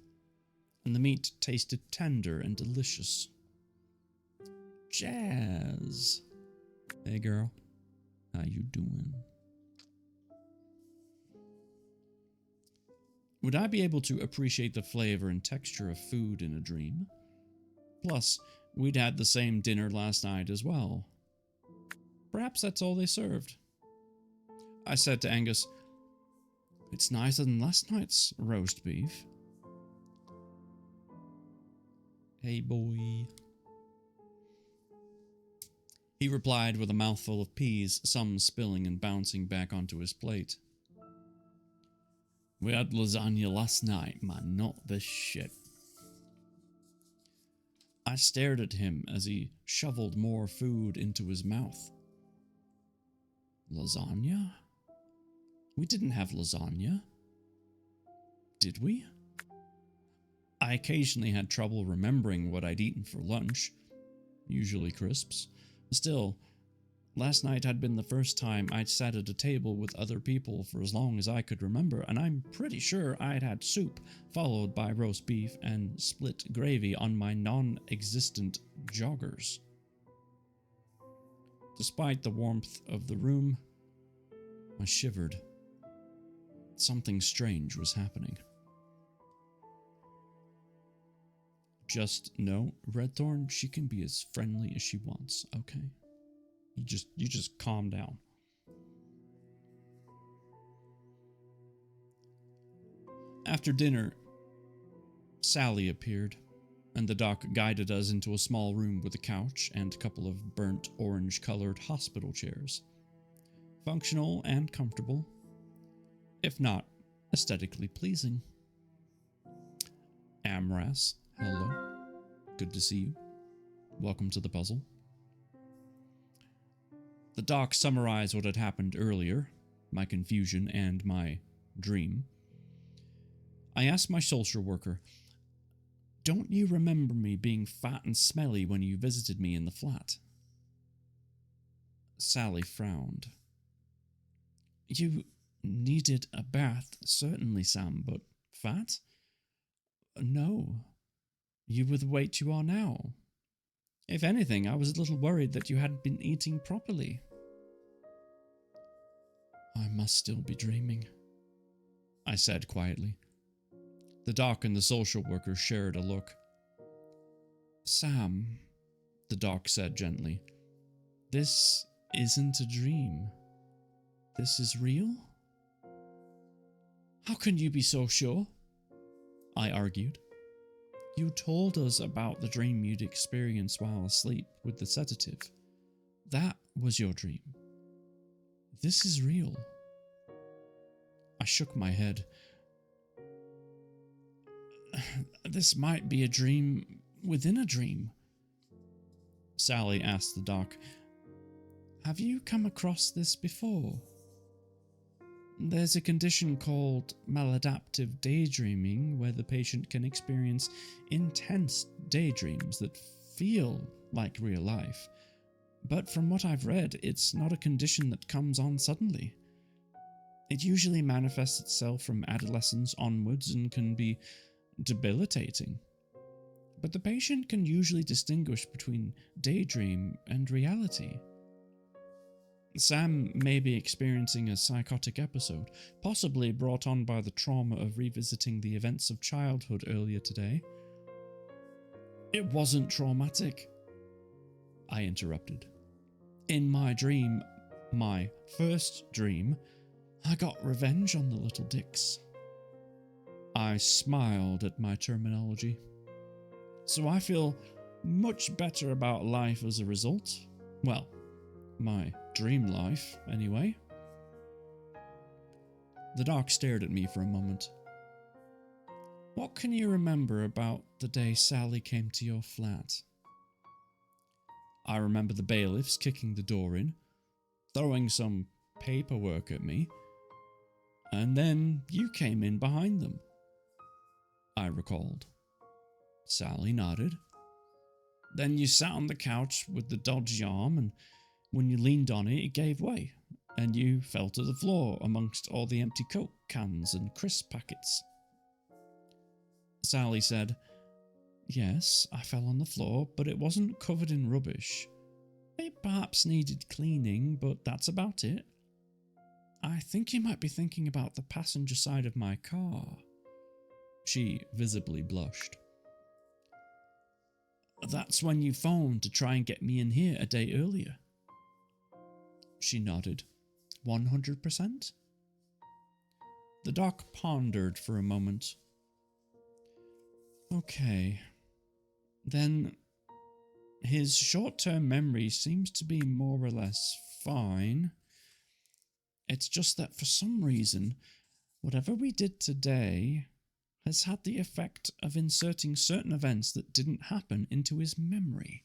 and the meat tasted tender and delicious. Jazz. Hey girl, how you doing? Would I be able to appreciate the flavor and texture of food in a dream? Plus, we'd had the same dinner last night as well. Perhaps that's all they served. I said to Angus, "It's nicer than last night's roast beef." Hey boy. He replied with a mouthful of peas, some spilling and bouncing back onto his plate. "We had lasagna last night, man, not this shit." I stared at him as he shoveled more food into his mouth. Lasagna? We didn't have lasagna. Did we? I occasionally had trouble remembering what I'd eaten for lunch, usually crisps. Still, last night had been the first time I'd sat at a table with other people for as long as I could remember, and I'm pretty sure I'd had soup, followed by roast beef and split gravy on my non-existent joggers. Despite the warmth of the room, I shivered. Something strange was happening. Just know, Redthorn, she can be as friendly as she wants, okay? You just calm down. After dinner, Sally appeared, and the doc guided us into a small room with a couch and a couple of burnt orange-colored hospital chairs. Functional and comfortable, if not aesthetically pleasing. Amras, hello. Good to see you. Welcome to the puzzle. The doc summarized what had happened earlier, my confusion and my dream. I asked my social worker, "Don't you remember me being fat and smelly when you visited me in the flat?" Sally frowned. "You needed a bath, certainly, Sam, but fat? No. You were the weight you are now. If anything, I was a little worried that you hadn't been eating properly." "I must still be dreaming," I said quietly. The doc and the social worker shared a look. "Sam," the doc said gently, "this isn't a dream. This is real?" "How can you be so sure?" I argued. "You told us about the dream you'd experienced while asleep with the sedative. That was your dream. This is real." I shook my head. "This might be a dream within a dream." Sally asked the doc, "Have you come across this before?" "There's a condition called maladaptive daydreaming where the patient can experience intense daydreams that feel like real life. But from what I've read, it's not a condition that comes on suddenly. It usually manifests itself from adolescence onwards and can be debilitating. But the patient can usually distinguish between daydream and reality. Sam may be experiencing a psychotic episode, possibly brought on by the trauma of revisiting the events of childhood earlier today." "It wasn't traumatic," I interrupted. "In my dream, my first dream, I got revenge on the little dicks." I smiled at my terminology. "So I feel much better about life as a result. Well, my dream life, anyway." The doc stared at me for a moment. "What can you remember about the day Sally came to your flat?" "I remember the bailiffs kicking the door in, throwing some paperwork at me, and then you came in behind them," I recalled. Sally nodded. "Then you sat on the couch with the dodgy arm, and when you leaned on it, it gave way, and you fell to the floor amongst all the empty Coke cans and crisp packets." Sally said, Yes, I fell on the floor, but it wasn't covered in rubbish. It perhaps needed cleaning, but that's about it. I think you might be thinking about the passenger side of my car. She visibly blushed. That's when you phoned to try and get me in here a day earlier. She nodded. 100%? The doc pondered for a moment. Okay. Then his short-term memory seems to be more or less fine. It's just that for some reason, whatever we did today has had the effect of inserting certain events that didn't happen into his memory.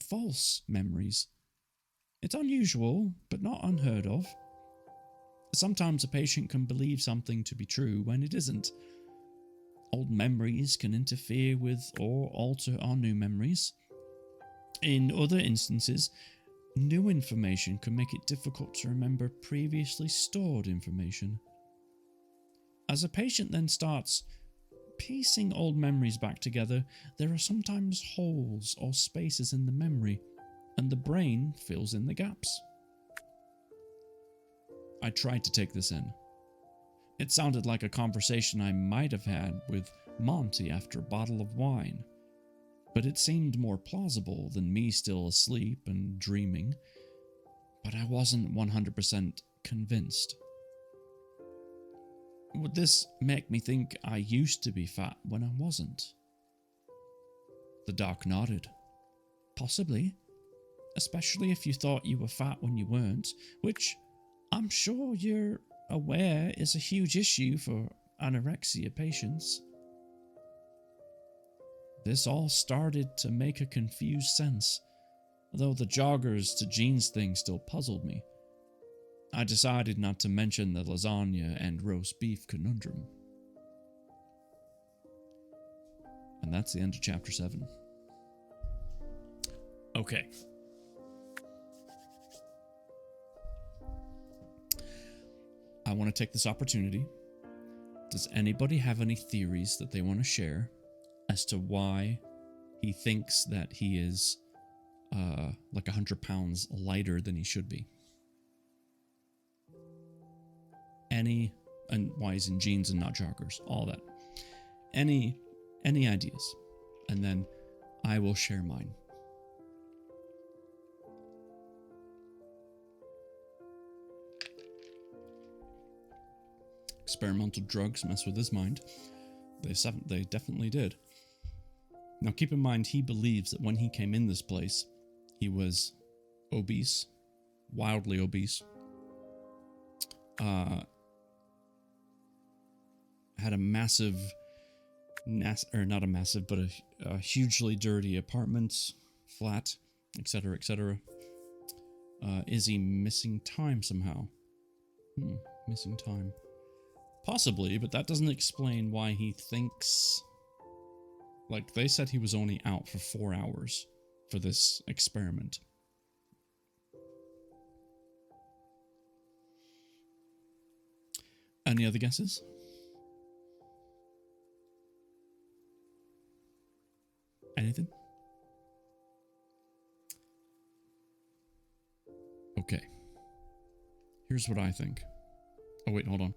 False memories. It's unusual, but not unheard of. Sometimes a patient can believe something to be true when it isn't. Old memories can interfere with or alter our new memories. In other instances, new information can make it difficult to remember previously stored information. As a patient then starts piecing old memories back together, there are sometimes holes or spaces in the memory, and the brain fills in the gaps. I tried to take this in. It sounded like a conversation I might have had with Monty after a bottle of wine, but it seemed more plausible than me still asleep and dreaming, but I wasn't 100% convinced. Would this make me think I used to be fat when I wasn't? The doc nodded. Possibly. Especially if you thought you were fat when you weren't, which I'm sure you're aware is a huge issue for anorexia patients. This all started to make a confused sense, though the joggers to jeans thing still puzzled me. I decided not to mention the lasagna and roast beef conundrum. And that's the end of chapter 7. Okay. I want to take this opportunity. Does anybody have any theories that they want to share as to why he thinks that he is like 100 pounds lighter than he should be? And why he's in jeans and not joggers, all that. Any ideas? And then I will share mine. Experimental drugs mess with his mind. They definitely did. Now keep in mind, he believes that when he came in this place, he was obese, wildly obese. Had a massive, not a massive, but a hugely dirty apartment, flat, etc., etc. Is he missing time somehow? Missing time. Possibly, but that doesn't explain why he thinks... Like, they said he was only out for 4 hours for this experiment. Any other guesses? Anything? Okay. Here's what I think. Oh wait, hold on.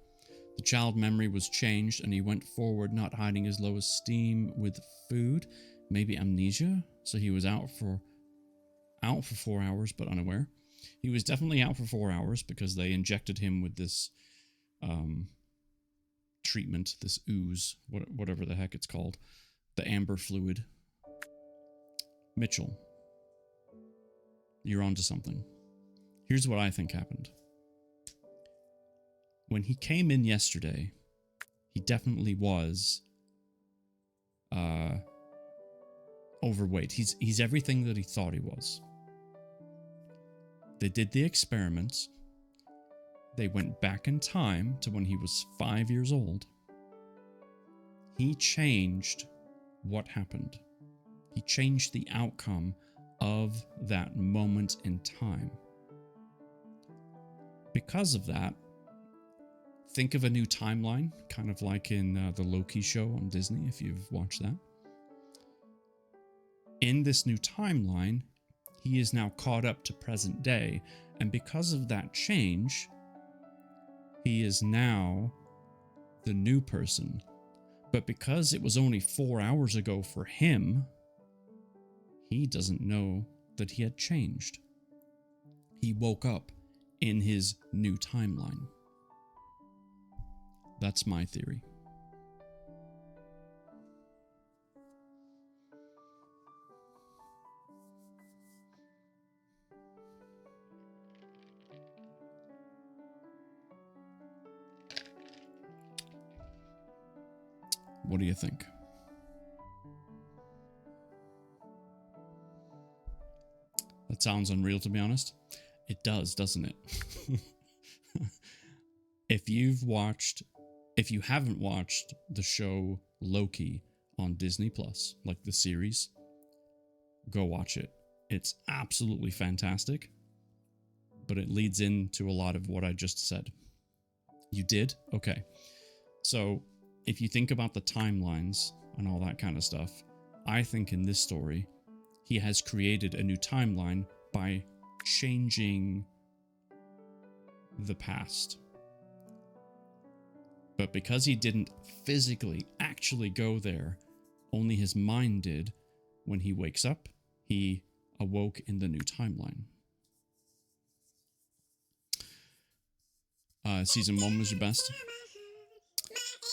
The child memory was changed and he went forward not hiding his low esteem with food. Maybe amnesia? So he was out for 4 hours but unaware. He was definitely out for 4 hours because they injected him with this treatment, this ooze, whatever the heck it's called. The amber fluid. Mitchell, you're onto something. Here's what I think happened. When he came in yesterday, he definitely was overweight. He's everything that he thought he was. They did the experiments. They went back in time to when he was 5 years old. He changed what happened. He changed the outcome of that moment in time. Because of that, think of a new timeline, kind of like in the Loki show on Disney, if you've watched that. In this new timeline, he is now caught up to present day, and because of that change, he is now the new person. But because it was only 4 hours ago for him, he doesn't know that he had changed. He woke up in his new timeline. That's my theory. What do you think? That sounds unreal, to be honest. It does, doesn't it? If you haven't watched the show Loki on Disney Plus, like the series, go watch it. It's absolutely fantastic, but it leads into a lot of what I just said. You did? Okay. So, if you think about the timelines and all that kind of stuff, I think in this story, he has created a new timeline by changing the past. But because he didn't physically actually go there, only his mind did, when he wakes up, he awoke in the new timeline. Season 1 was your best?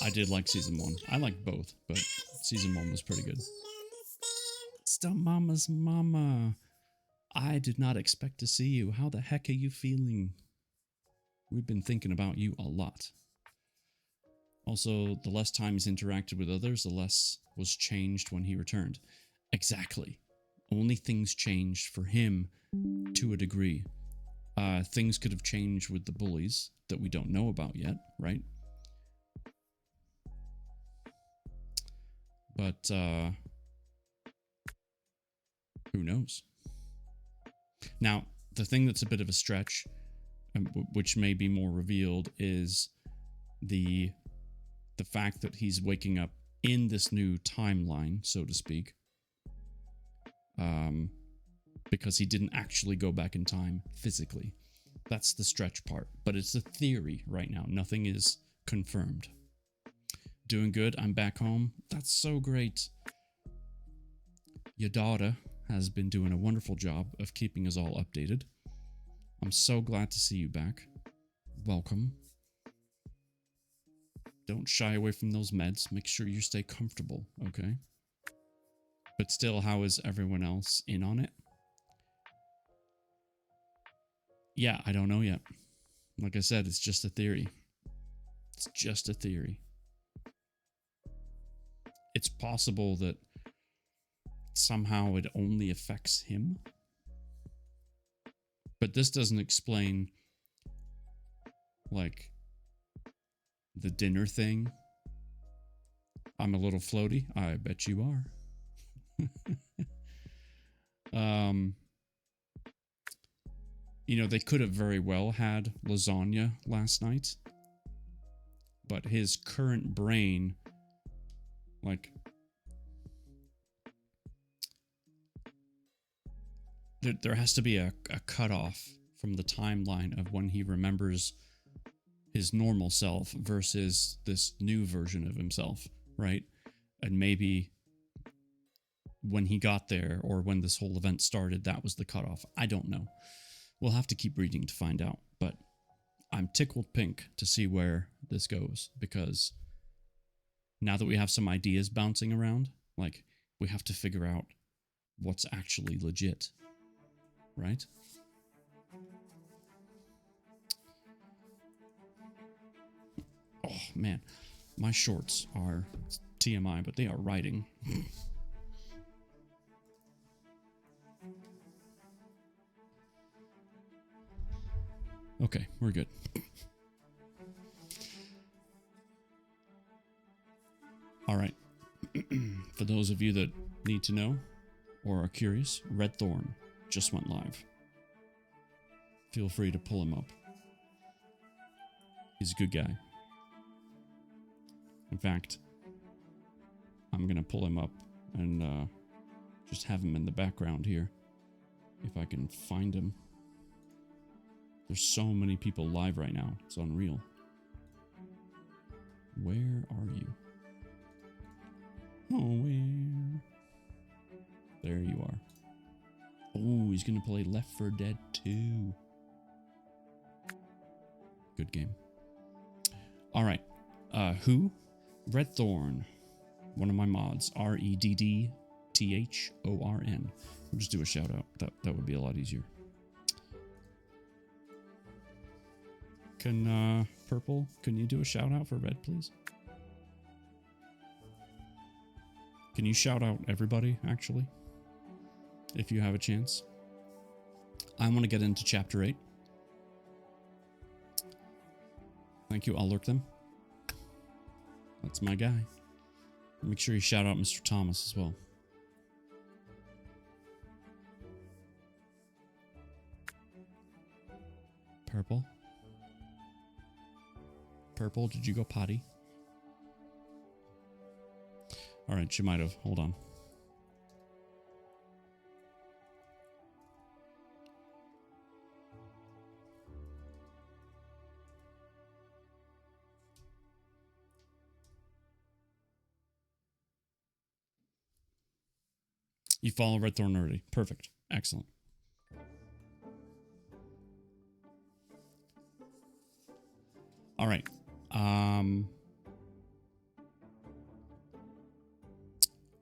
I did like season 1. I like both, but season 1 was pretty good. Still Mama's mama. I did not expect to see you. How the heck are you feeling? We've been thinking about you a lot. Also, the less time he's interacted with others, the less was changed when he returned. Exactly. Only things changed for him to a degree. Things could have changed with the bullies that we don't know about yet, right? But, who knows? Now, the thing that's a bit of a stretch, which may be more revealed, is the fact that he's waking up in this new timeline, so to speak, because he didn't actually go back in time physically. That's the stretch part, but it's a theory right now. Nothing is confirmed. Doing good. I'm back home. That's so great. Your daughter has been doing a wonderful job of keeping us all updated. I'm so glad to see you back. Welcome. Don't shy away from those meds. Make sure you stay comfortable, okay? But still, how is everyone else in on it? Yeah, I don't know yet. Like I said, it's just a theory. It's just a theory. It's possible that somehow it only affects him. But this doesn't explain, like, the dinner thing. I'm a little floaty. I bet you are. You know, they could have very well had lasagna last night. But his current brain, like, there has to be a cutoff from the timeline of when he remembers his normal self versus this new version of himself, right? And maybe when he got there or when this whole event started, that was the cutoff. I don't know. We'll have to keep reading to find out, but I'm tickled pink to see where this goes, because now that we have some ideas bouncing around, like, we have to figure out what's actually legit, right? Oh, man. My shorts are TMI, but they are riding. Okay, we're good. All right. For those of you that need to know or are curious, Red Thorn just went live. Feel free to pull him up. He's a good guy. In fact, I'm going to pull him up and Just have him in the background here. If I can find him. There's so many people live right now. It's unreal. Where are you? Oh, where? There you are. Oh, he's going to play Left 4 Dead 2. Good game. All right. Who? Red Thorn. One of my mods. REDDTHORN. We'll just do a shout out. That would be a lot easier. Can, Purple, can you do a shout out for Red, please? Can you shout out everybody, actually? If you have a chance. I want to get into Chapter 8. Thank you, I'll lurk them. That's my guy. Make sure you shout out Mr. Thomas as well. Purple? Purple, did you go potty? Alright, she might have. Hold on. You follow Red Thorn already. Perfect. Excellent. All right.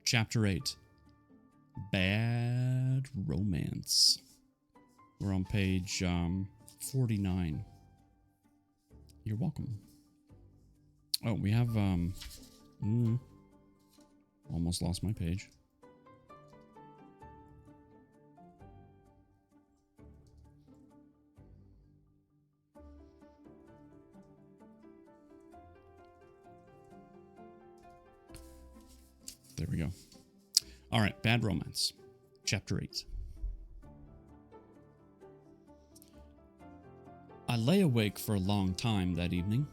Chapter 8. Bad Romance. We're on page 49. You're welcome. Oh, we have almost lost my page. There we go. All right, Bad Romance, Chapter 8. I lay awake for a long time that evening,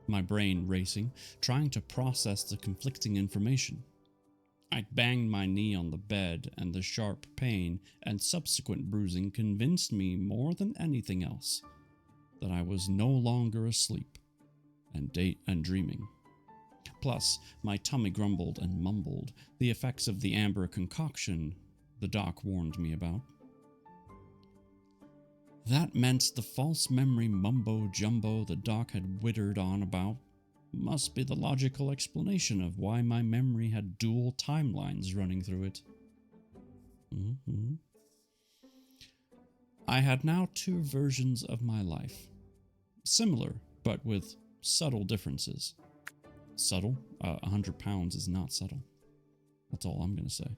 my brain racing, trying to process the conflicting information. I banged my knee on the bed, and the sharp pain and subsequent bruising convinced me more than anything else that I was no longer asleep and dreaming. Plus, my tummy grumbled and mumbled, the effects of the amber concoction the doc warned me about. That meant the false memory mumbo-jumbo the doc had wittered on about must be the logical explanation of why my memory had dual timelines running through it. I had now two versions of my life. Similar, but with subtle differences. Subtle? 100 pounds is not subtle. That's all I'm going to say.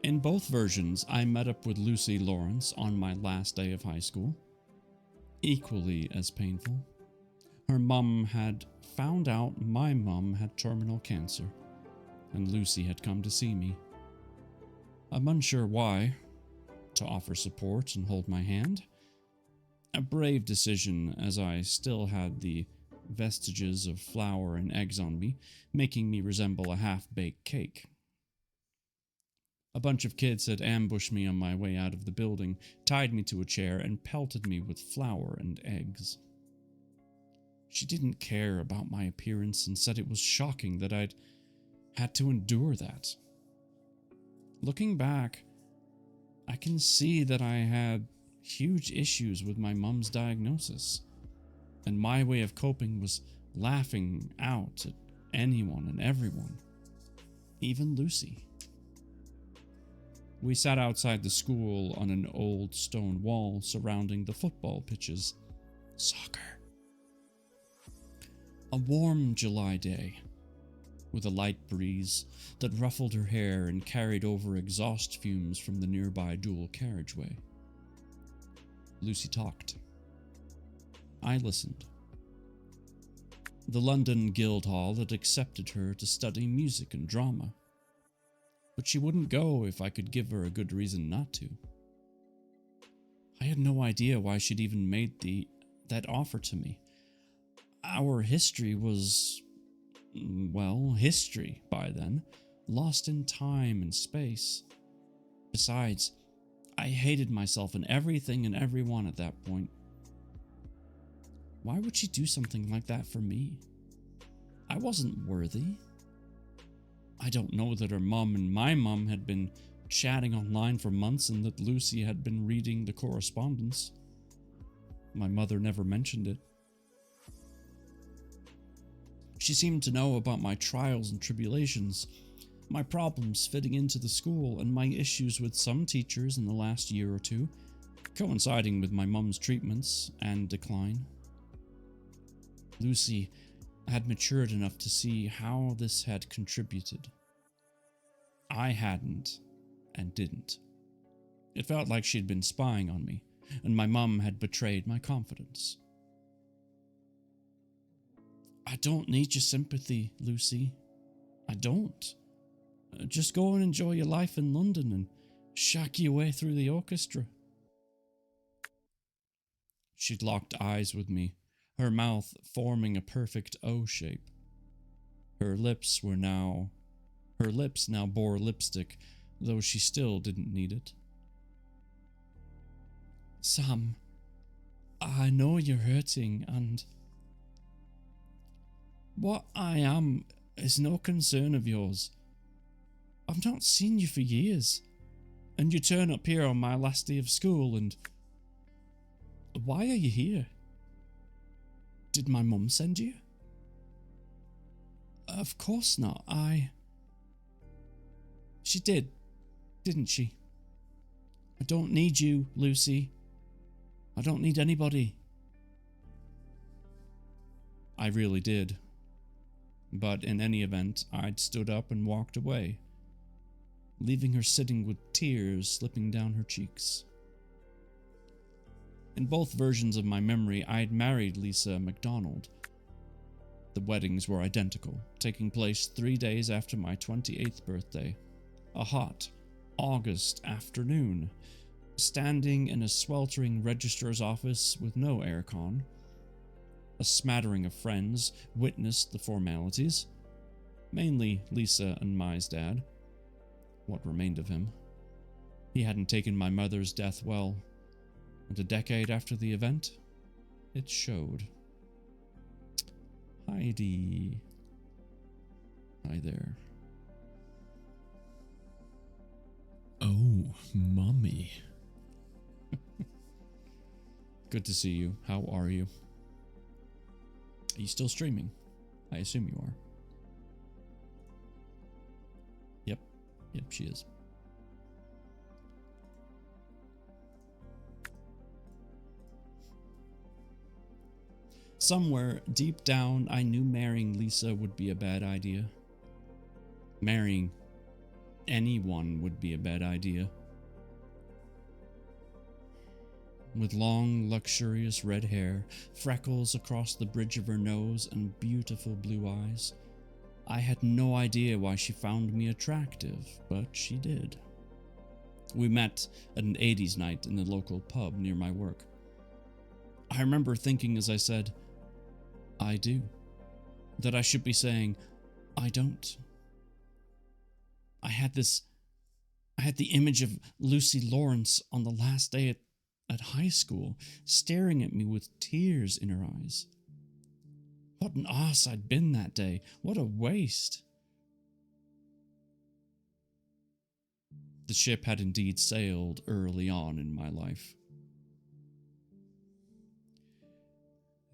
In both versions, I met up with Lucy Lawrence on my last day of high school. Equally as painful. Her mum had found out my mum had terminal cancer, and Lucy had come to see me. I'm unsure why. To offer support and hold my hand. A brave decision, as I still had the vestiges of flour and eggs on me, making me resemble a half-baked cake. A bunch of kids had ambushed me on my way out of the building, tied me to a chair, and pelted me with flour and eggs. She didn't care about my appearance and said it was shocking that I'd had to endure that. Looking back, I can see that I had huge issues with my mum's diagnosis, and my way of coping was laughing out at anyone and everyone, even Lucy. We sat outside the school on an old stone wall surrounding the football pitches. Soccer. A warm July day, with a light breeze that ruffled her hair and carried over exhaust fumes from the nearby dual carriageway. Lucy talked. I listened. The London Guildhall had accepted her to study music and drama, but she wouldn't go if I could give her a good reason not to. I had no idea why she'd even made the that offer to me. Our history was, well, history by then, lost in time and space. Besides, I hated myself and everything and everyone at that point. Why would she do something like that for me? I wasn't worthy. I don't know that her mom and my mom had been chatting online for months and that Lucy had been reading the correspondence. My mother never mentioned it. She seemed to know about my trials and tribulations, my problems fitting into the school, and my issues with some teachers in the last year or two, coinciding with my mum's treatments and decline. Lucy had matured enough to see how this had contributed. I hadn't, and didn't. It felt like she'd been spying on me, and my mum had betrayed my confidence. I don't need your sympathy, Lucy. I don't. Just go and enjoy your life in London and shack your way through the orchestra. She'd locked eyes with me, her mouth forming a perfect O shape. Her lips now bore lipstick, though she still didn't need it. Sam, I know you're hurting, and what I am is no concern of yours. I've not seen you for years, and you turn up here on my last day of school, and why are you here? Did my mum send you? Of course not. She did, didn't she? I don't need you, Lucy. I don't need anybody. I really did. But in any event, I'd stood up and walked away, leaving her sitting with tears slipping down her cheeks. In both versions of my memory, I'd married Lisa MacDonald. The weddings were identical, taking place 3 days after my 28th birthday. A hot August afternoon, standing in a sweltering registrar's office with no aircon. A smattering of friends witnessed the formalities, mainly Lisa and Mai's dad. What remained of him. He hadn't taken my mother's death well, and a decade after the event, it showed. Heidi. Hi there. Oh, mommy. Good to see you. How are you? Are you still streaming? I assume you are. Yep, she is. Somewhere deep down, I knew marrying Lisa would be a bad idea. Marrying anyone would be a bad idea. With long, luxurious red hair, freckles across the bridge of her nose, and beautiful blue eyes, I had no idea why she found me attractive, but she did. We met at an 80s night in the local pub near my work. I remember thinking as I said, I do, that I should be saying, I don't. I had the image of Lucy Lawrence on the last day at high school, staring at me with tears in her eyes. What an ass I'd been that day. What a waste. The ship had indeed sailed early on in my life.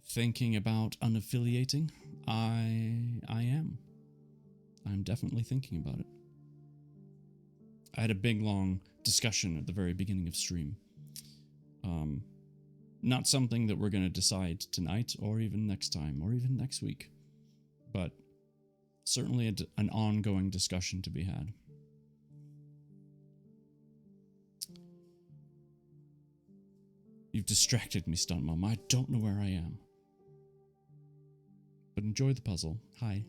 Thinking about unaffiliating? I am. I'm definitely thinking about it. I had a big, long discussion at the very beginning of stream. Not something that we're going to decide tonight, or even next time, or even next week. But certainly an ongoing discussion to be had. You've distracted me, Stunt Mom. I don't know where I am. But enjoy the puzzle. Hi.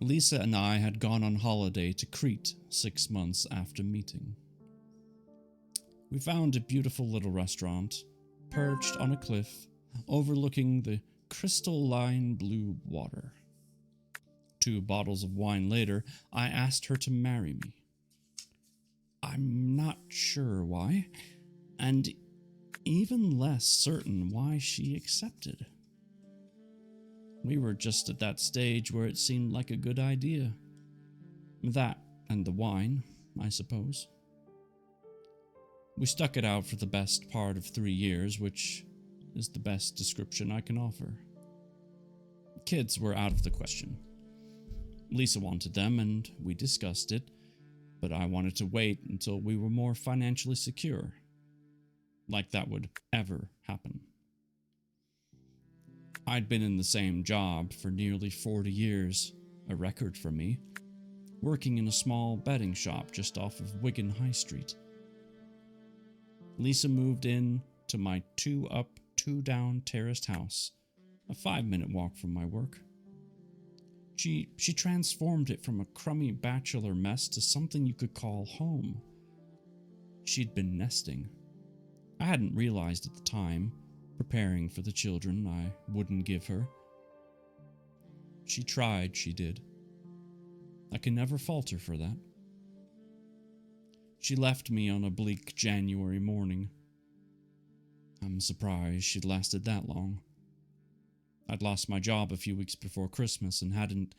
Lisa and I had gone on holiday to Crete 6 months after meeting. We found a beautiful little restaurant, perched on a cliff, overlooking the crystalline blue water. 2 bottles of wine later, I asked her to marry me. I'm not sure why, and even less certain why she accepted. We were just at that stage where it seemed like a good idea. That and the wine, I suppose. We stuck it out for the best part of 3 years, which is the best description I can offer. Kids were out of the question. Lisa wanted them, and we discussed it, but I wanted to wait until we were more financially secure. Like that would ever happen. I'd been in the same job for nearly 40 years, a record for me, working in a small betting shop just off of Wigan High Street. Lisa moved in to my 2-up, 2-down terraced house, a 5-minute walk from my work. She transformed it from a crummy bachelor mess to something you could call home. She'd been nesting. I hadn't realized at the time, preparing for the children I wouldn't give her. She tried, she did. I can never fault her for that. She left me on a bleak January morning. I'm surprised she'd lasted that long. I'd lost my job a few weeks before Christmas and hadn't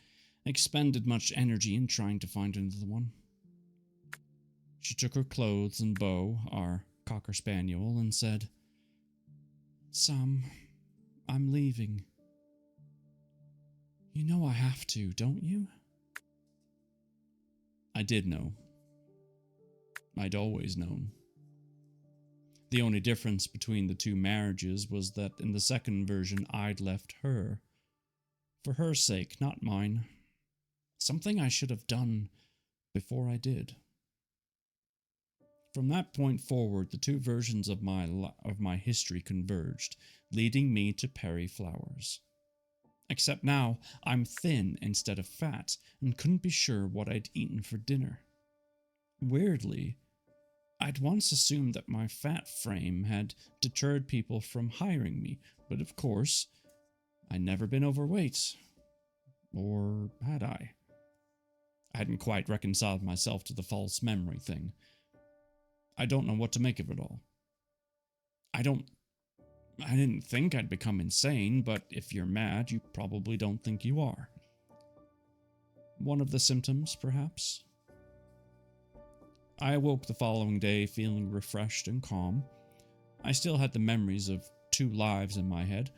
expended much energy in trying to find another one. She took her clothes and Beau, our Cocker Spaniel, and said, "Sam, I'm leaving. You know I have to, don't you?" I did know. I'd always known. The only difference between the 2 marriages was that in the second version I'd left her. For her sake, not mine. Something I should have done before I did. From that point forward, the 2 versions of my history converged, leading me to Perry Flowers. Except now, I'm thin instead of fat, and couldn't be sure what I'd eaten for dinner. Weirdly, I'd once assumed that my fat frame had deterred people from hiring me, but of course, I'd never been overweight. Or had I? I hadn't quite reconciled myself to the false memory thing. I don't know what to make of it all. I didn't think I'd become insane, but if you're mad, you probably don't think you are. One of the symptoms, perhaps? I awoke the following day feeling refreshed and calm. I still had the memories of 2 lives in my head,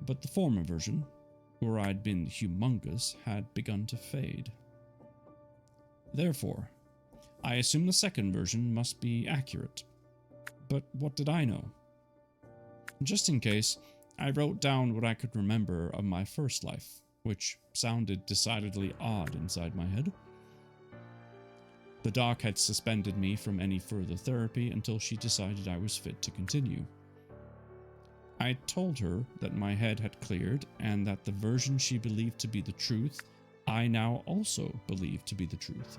but the former version, where I'd been humongous, had begun to fade. Therefore, I assumed the second version must be accurate. But what did I know? Just in case, I wrote down what I could remember of my first life, which sounded decidedly odd inside my head. The doc had suspended me from any further therapy until she decided I was fit to continue. I told her that my head had cleared and that the version she believed to be the truth, I now also believed to be the truth.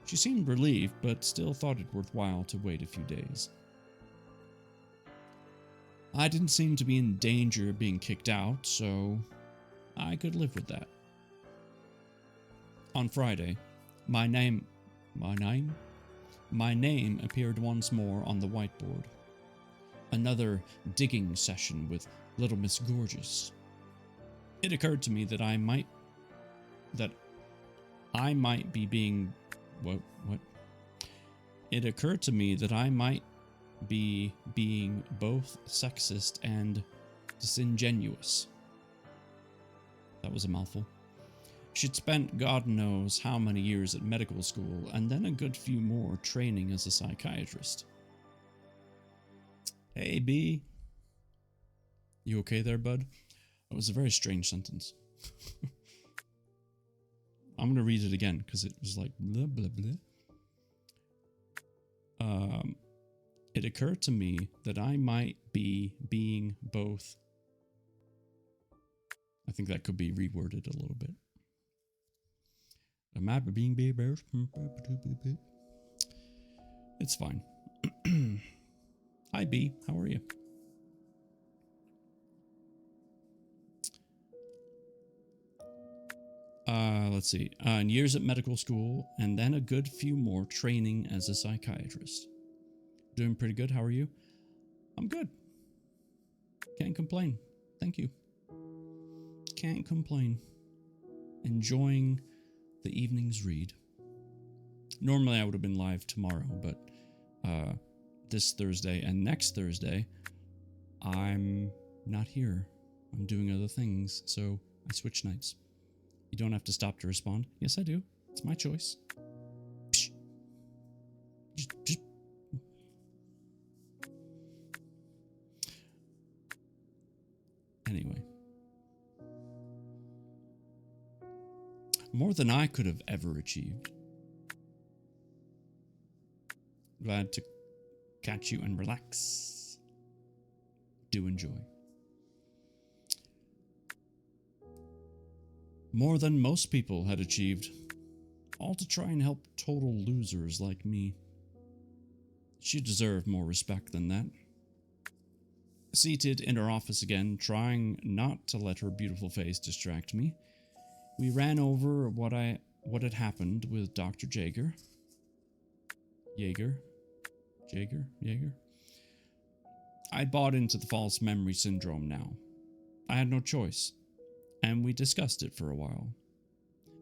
She seemed relieved, but still thought it worthwhile to wait a few days. I didn't seem to be in danger of being kicked out, so I could live with that. On Friday, my name appeared once more on the whiteboard. Another digging session with Little Miss Gorgeous. It occurred to me that I might be being both sexist and disingenuous. That was a mouthful. She'd spent God knows how many years at medical school, and then a good few more training as a psychiatrist. Hey, B. You okay there, bud? That was a very strange sentence. I'm going to read it again, because it was like blah, blah, blah. It occurred to me that I might be being both. I think that could be reworded a little bit. It's fine. Hi, B. How are you? Let's see. Years at medical school, and then a good few more training as a psychiatrist. Doing pretty good. How are you? I'm good. Can't complain. Thank you. Can't complain. Enjoying the evening's read. Normally I would have been live tomorrow, but this Thursday and next Thursday, I'm not here. I'm doing other things, so I switch nights. You don't have to stop to respond. Yes, I do. It's my choice. Psh. Just. Anyway. More than I could have ever achieved. Glad to catch you and relax. Do enjoy. More than most people had achieved. All to try and help total losers like me. She deserved more respect than that. Seated in her office again, trying not to let her beautiful face distract me, we ran over what had happened with Dr. Jaeger. Jaeger? I bought into the false memory syndrome now. I had no choice, and we discussed it for a while.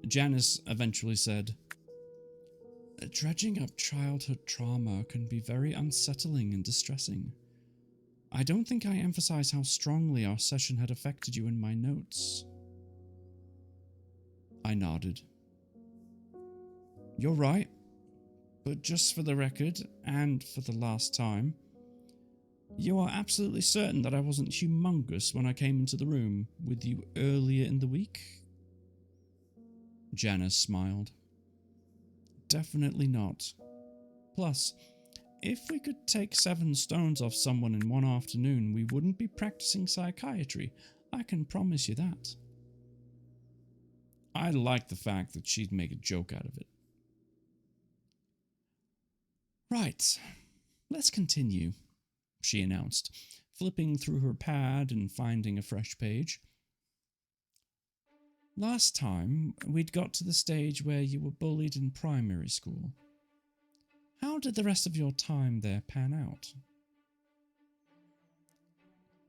Janice eventually said, "Dredging up childhood trauma can be very unsettling and distressing. I don't think I emphasized how strongly our session had affected you in my notes." I nodded. "You're right, but just for the record, and for the last time, you are absolutely certain that I wasn't humongous when I came into the room with you earlier in the week?" Janice smiled. "Definitely not. Plus, if we could take 7 stones off someone in one afternoon, we wouldn't be practicing psychiatry. I can promise you that." I liked the fact that she'd make a joke out of it. "Right, let's continue," she announced, flipping through her pad and finding a fresh page. "Last time, we'd got to the stage where you were bullied in primary school. How did the rest of your time there pan out?"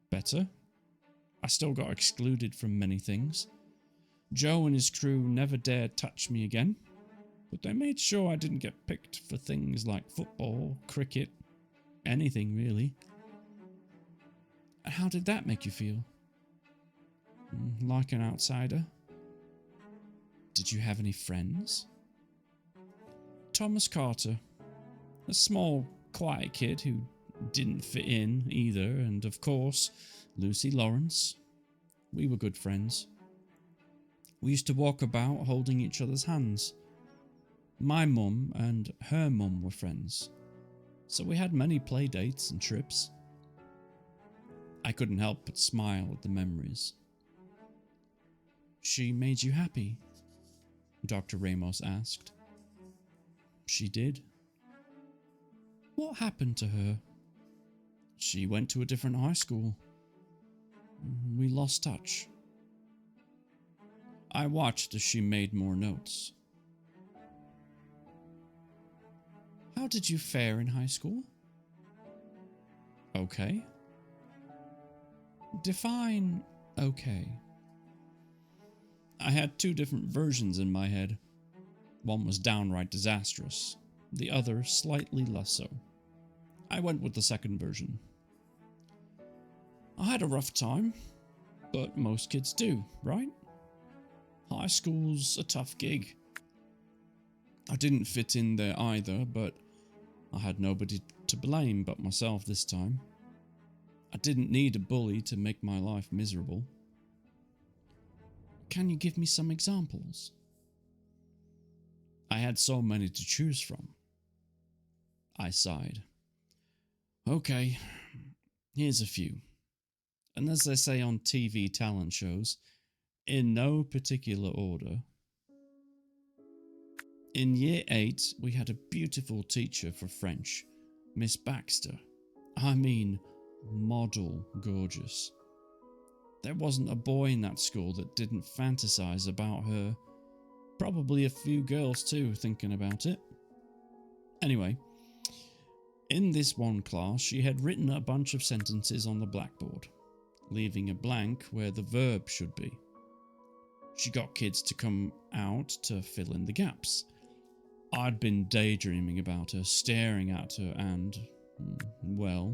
"Better. I still got excluded from many things. Joe and his crew never dared touch me again, but they made sure I didn't get picked for things like football, cricket, anything really." "How did that make you feel?" "Like an outsider." "Did you have any friends?" "Thomas Carter, a small, quiet kid who didn't fit in either, and of course, Lucy Lawrence. We were good friends. We used to walk about holding each other's hands. My mum and her mum were friends, so we had many play dates and trips." I couldn't help but smile at the memories. "She made you happy?" Dr. Ramos asked. "She did." "What happened to her?" "She went to a different high school. We lost touch." I watched as she made more notes. "How did you fare in high school?" "Okay." Define okay." I had 2 different versions in my head. One was downright disastrous, the other slightly less so. I went with the second version. "I had a rough time, but most kids do, right? High school's a tough gig. I didn't fit in there either, but I had nobody to blame but myself this time. I didn't need a bully to make my life miserable." "Can you give me some examples?" I had so many to choose from. I sighed. "Okay, here's a few. And as they say on TV talent shows, in no particular order. In year 8, we had a beautiful teacher for French, Miss Baxter. I mean, model gorgeous. There wasn't a boy in that school that didn't fantasize about her. Probably a few girls too, thinking about it. Anyway, in this one class, she had written a bunch of sentences on the blackboard, leaving a blank where the verb should be. She got kids to come out to fill in the gaps. I'd been daydreaming about her, staring at her, and, well,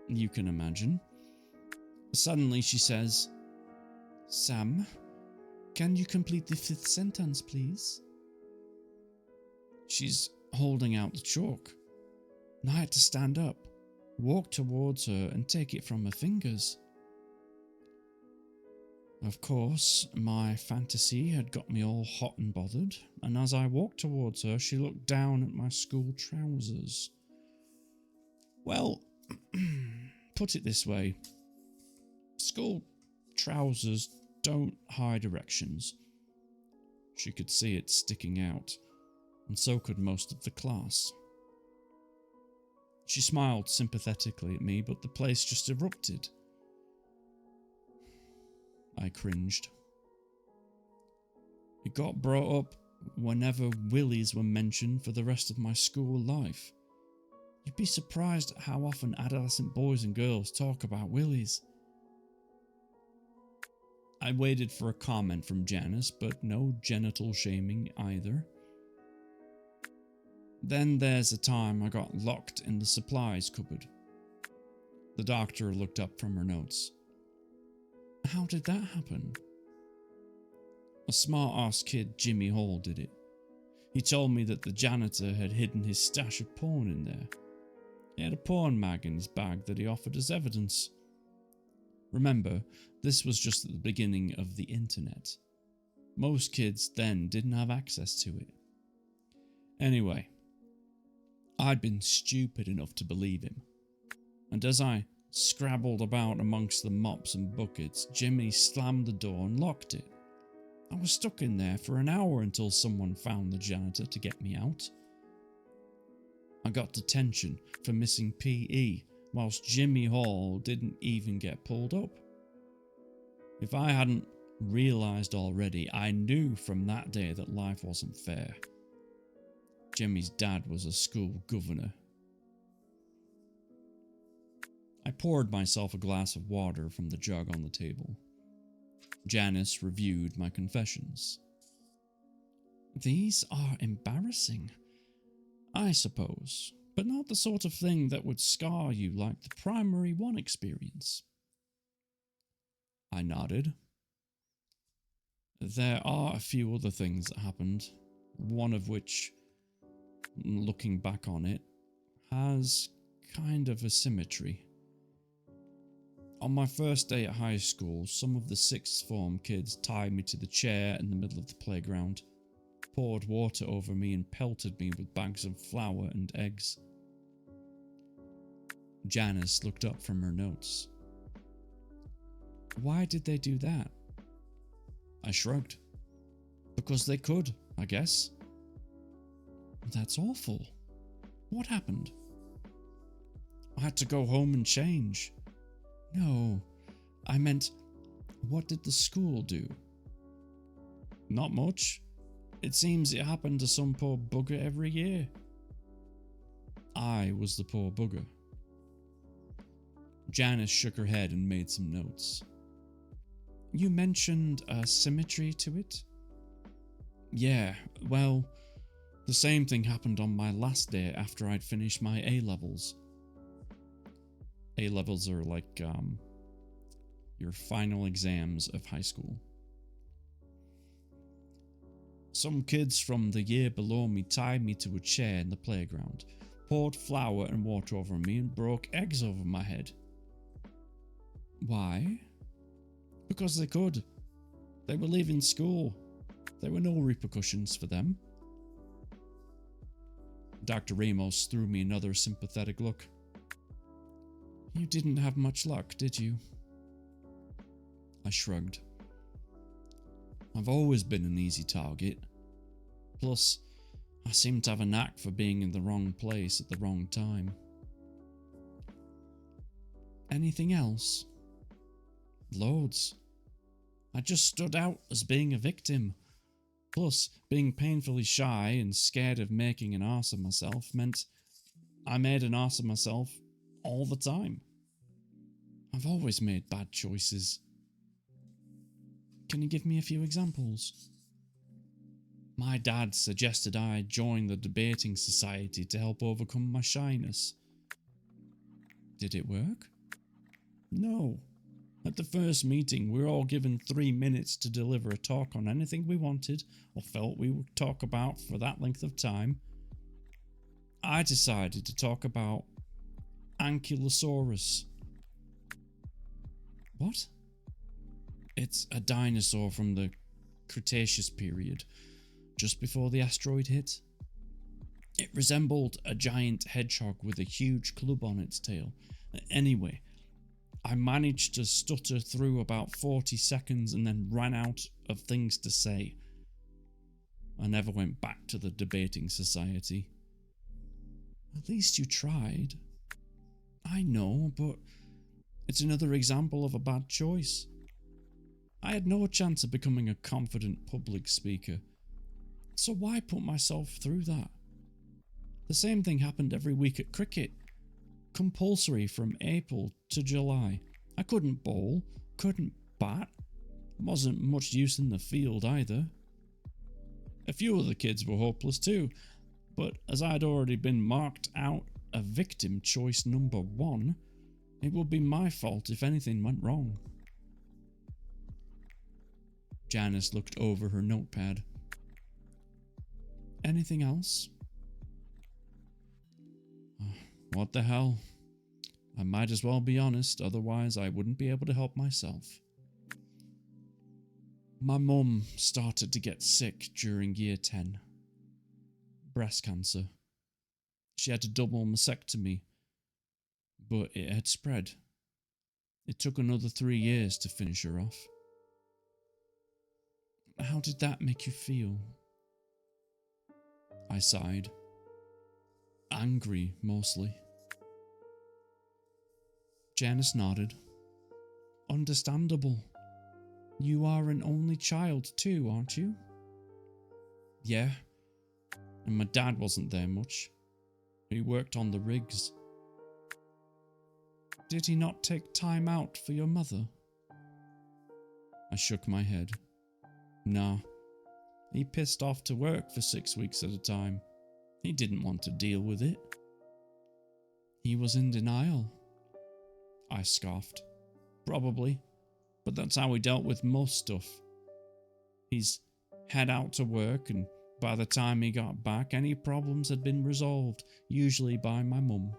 you can imagine. Suddenly she says, "Sam, can you complete the 5th sentence, please?" She's holding out the chalk, and I had to stand up, walk towards her, and take it from her fingers. Of course, my fantasy had got me all hot and bothered, and as I walked towards her, she looked down at my school trousers. Well, put it this way. School trousers don't hide erections. She could see it sticking out, and so could most of the class. She smiled sympathetically at me, but the place just erupted. I cringed. It got brought up whenever willies were mentioned for the rest of my school life. You'd be surprised at how often adolescent boys and girls talk about willies. I waited for a comment from Janice, but no genital shaming either. Then there's a time I got locked in the supplies cupboard. The doctor looked up from her notes. How did that happen? A smart-ass kid, Jimmy Hall, did it. He told me that the janitor had hidden his stash of porn in there. He had a porn mag in his bag that he offered as evidence. Remember, this was just at the beginning of the internet. Most kids then didn't have access to it. Anyway, I'd been stupid enough to believe him. And as I scrabbled about amongst the mops and buckets, Jimmy slammed the door and locked it. I was stuck in there for an hour until someone found the janitor to get me out. I got detention for missing PE, whilst Jimmy Hall didn't even get pulled up. If I hadn't realised already, I knew from that day that life wasn't fair. Jimmy's dad was a school governor. I poured myself a glass of water from the jug on the table. Janice reviewed my confessions. These are embarrassing, I suppose, but not the sort of thing that would scar you like the Primary 1 experience. I nodded. There are a few other things that happened, one of which, looking back on it, has kind of a symmetry. On my first day at high school, some of the 6th form kids tied me to the chair in the middle of the playground, poured water over me and pelted me with bags of flour and eggs. Janice looked up from her notes. Why did they do that? I shrugged. Because they could, I guess. That's awful. What happened? I had to go home and change. No, I meant, what did the school do? Not much. It seems it happened to some poor bugger every year. I was the poor bugger. Janice shook her head and made some notes. You mentioned a symmetry to it? Yeah, well, the same thing happened on my last day after I'd finished my A-levels. A-levels are like your final exams of high school. Some kids from the year below me tied me to a chair in the playground, poured flour and water over me, and broke eggs over my head. Why? Because they could. They were leaving school. There were no repercussions for them. Dr. Ramos threw me another sympathetic look. You didn't have much luck, did you? I shrugged. I've always been an easy target. Plus, I seem to have a knack for being in the wrong place at the wrong time. Anything else? Loads. I just stood out as being a victim. Plus, being painfully shy and scared of making an arse of myself meant I made an arse of myself all the time. I've always made bad choices. Can you give me a few examples? My dad suggested I join the debating society to help overcome my shyness. Did it work? No. At the first meeting, we were all given 3 minutes to deliver a talk on anything we wanted or felt we would talk about for that length of time. I decided to talk about Ankylosaurus. What? It's a dinosaur from the Cretaceous period, just before the asteroid hit. It resembled a giant hedgehog with a huge club on its tail. Anyway, I managed to stutter through about 40 seconds and then ran out of things to say. I never went back to the debating society. At least you tried. I know, but it's another example of a bad choice. I had no chance of becoming a confident public speaker, so why put myself through that? The same thing happened every week at cricket. Compulsory from April to July. I couldn't bowl, couldn't bat, wasn't much use in the field either. A few of the kids were hopeless too, but as I'd already been marked out a victim choice number 1, it would be my fault if anything went wrong. Janice looked over her notepad. Anything else? What the hell? I might as well be honest, otherwise I wouldn't be able to help myself. My mum started to get sick during year 10. Breast cancer. She had a double mastectomy, but it had spread. It took another 3 years to finish her off. How did that make you feel? I sighed. Angry, mostly. Janice nodded. Understandable. You are an only child too, aren't you? Yeah. And my dad wasn't there much. He worked on the rigs. Did he not take time out for your mother? I shook my head. Nah. He pissed off to work for 6 weeks at a time. He didn't want to deal with it. He was in denial. I scoffed. Probably. But that's how he dealt with most stuff. He's head out to work, and by the time he got back, any problems had been resolved, usually by my mum.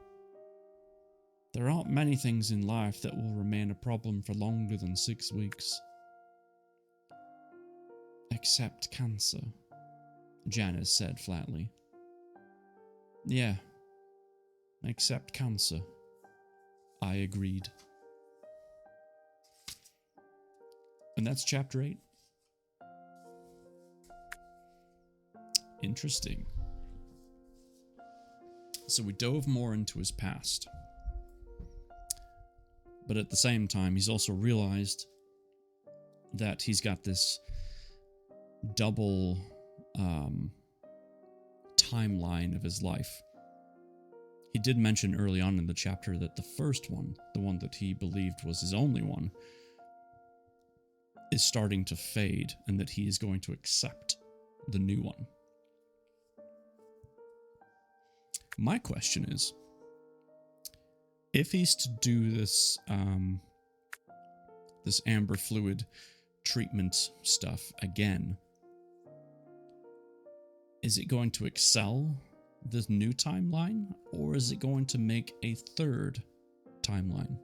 There aren't many things in life that will remain a problem for longer than 6 weeks. Except cancer, Janice said flatly. Yeah, except cancer, I agreed. And that's chapter 8. Interesting. So we dove more into his past. But at the same time, he's also realized that he's got this double timeline of his life. He did mention early on in the chapter that the first one, the one that he believed was his only one, is starting to fade, and that he is going to accept the new one. My question is, if he's to do this this amber fluid treatment stuff again, is it going to excel this new timeline, or is it going to make a third timeline?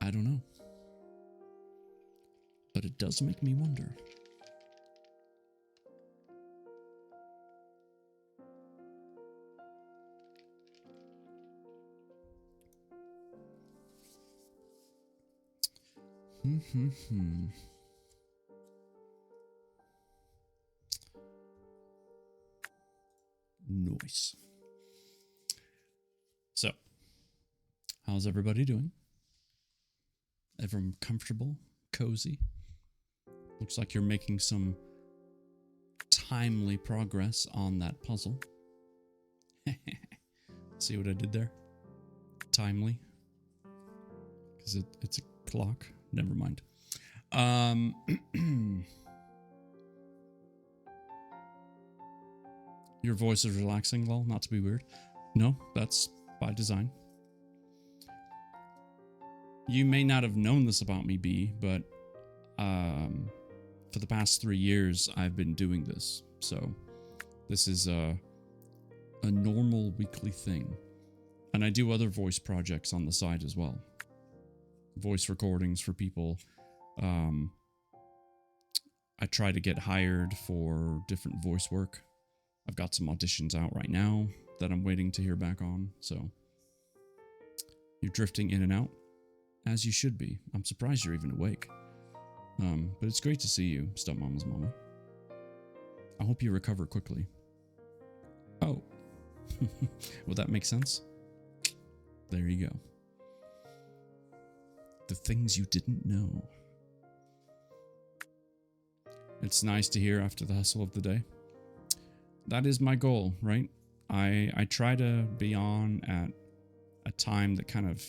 I don't know. But it does make me wonder. Nice. So, how's everybody doing? Everyone comfortable? Cozy? Looks like you're making some timely progress on that puzzle. See what I did there? Timely. Because it's a clock. Never mind. Your voice is relaxing, well, not to be weird. No, that's by design. You may not have known this about me, B, but for the past 3 years, I've been doing this. So this is a normal weekly thing. And I do other voice projects on the side as well. Voice recordings for people. I try to get hired for different voice work. I've got some auditions out right now that I'm waiting to hear back on. So you're drifting in and out, as you should be. I'm surprised you're even awake. But it's great to see you, Stepmama's mama. I hope you recover quickly. Oh. Will that make sense? There you go. The things you didn't know. It's nice to hear after the hustle of the day. That is my goal, right? I try to be on at a time that kind of,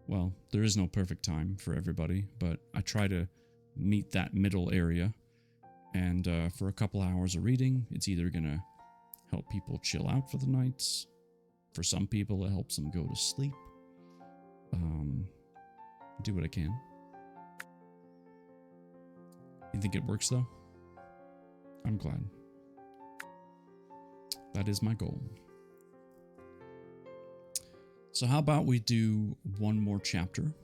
well, there is no perfect time for everybody, but I try to meet that middle area. And for a couple hours of reading, it's either going to help people chill out for the nights. For some people, it helps them go to sleep. Do what I can. You think it works, though? I'm glad. That is my goal. So how about we do one more chapter?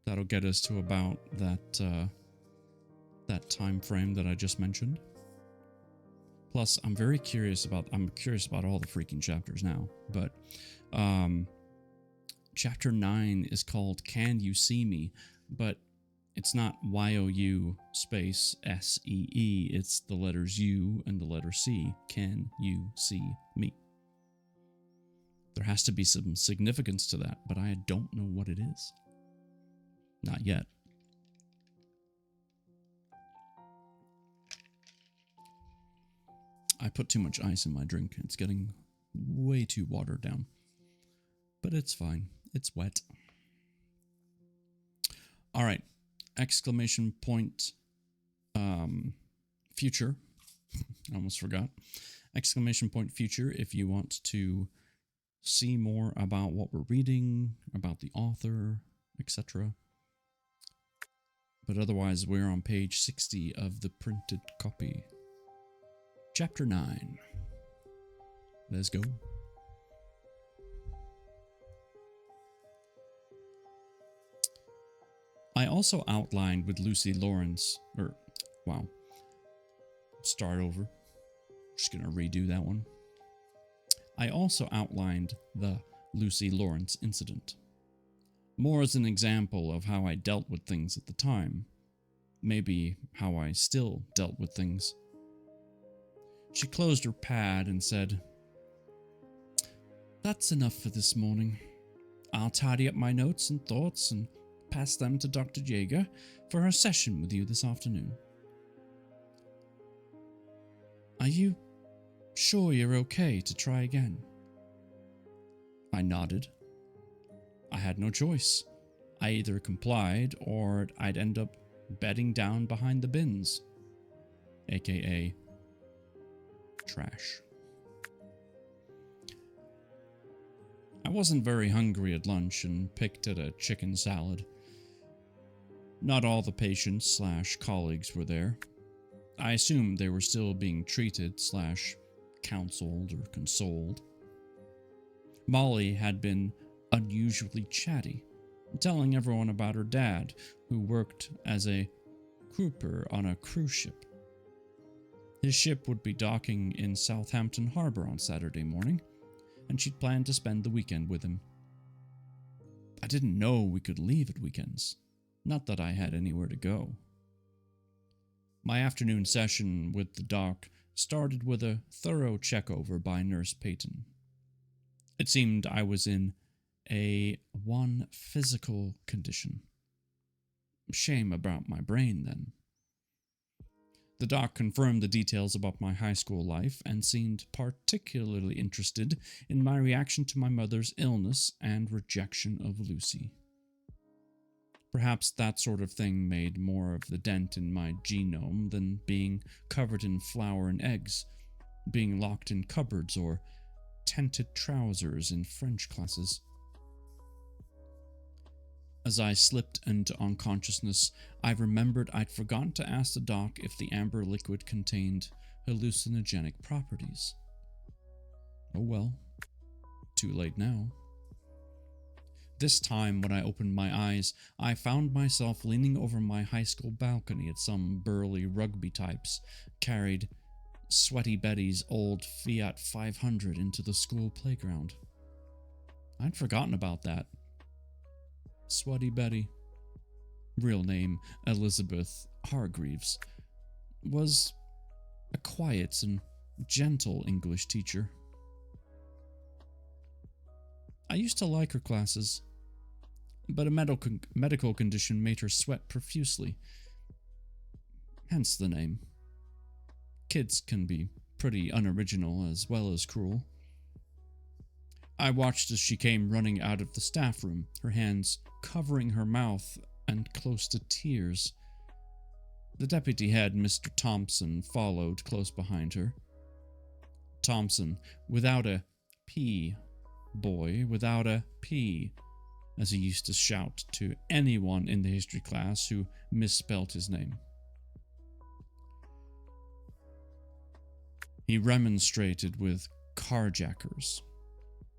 That'll get us to about that time frame that I just mentioned. Plus, I'm curious about all the freaking chapters now. But chapter 9 is called Can You See Me? But it's not YOU space SEE. It's the letters U and the letter C. Can you see me? There has to be some significance to that, but I don't know what it is. Not yet. I put too much ice in my drink. It's getting way too watered down. But it's fine. It's wet. All right. Exclamation point future. I almost forgot. Exclamation point future if you want to see more about what we're reading, about the author, etc. But otherwise, we're on page 60 of the printed copy. Chapter 9. Let's go. I also outlined with Lucy Lawrence, start over. Just gonna redo that one. I also outlined the Lucy Lawrence incident. More as an example of how I dealt with things at the time. Maybe how I still dealt with things. She closed her pad and said, "That's enough for this morning. I'll tidy up my notes and thoughts and pass them to Dr. Jaeger for her session with you this afternoon. Are you sure you're okay to try again?" I nodded. I had no choice. I either complied or I'd end up bedding down behind the bins, aka trash. I wasn't very hungry at lunch and picked at a chicken salad. Not all the patients / colleagues were there. I assumed they were still being treated / counseled or consoled. Molly had been unusually chatty, telling everyone about her dad, who worked as a crewper on a cruise ship. His ship would be docking in Southampton Harbor on Saturday morning, and she'd planned to spend the weekend with him. I didn't know we could leave at weekends, not that I had anywhere to go. My afternoon session with the doc started with a thorough check-over by Nurse Peyton. It seemed I was in one physical condition. Shame about my brain, then. The doc confirmed the details about my high school life and seemed particularly interested in my reaction to my mother's illness and rejection of Lucy. Perhaps that sort of thing made more of the dent in my genome than being covered in flour and eggs, being locked in cupboards, or tented trousers in French classes. As I slipped into unconsciousness, I remembered I'd forgotten to ask the doc if the amber liquid contained hallucinogenic properties. Oh well, too late now. This time, when I opened my eyes, I found myself leaning over my high school balcony at some burly rugby types carried Sweaty Betty's old Fiat 500 into the school playground. I'd forgotten about that. Sweaty Betty, real name Elizabeth Hargreaves, was a quiet and gentle English teacher. I used to like her classes, but a medical condition made her sweat profusely, hence the name. Kids can be pretty unoriginal as well as cruel. I watched as she came running out of the staff room, her hands covering her mouth and close to tears. The deputy head, Mr. Thompson, followed close behind her. Thompson, without a P, boy, without a P, as he used to shout to anyone in the history class who misspelt his name. He remonstrated with carjackers,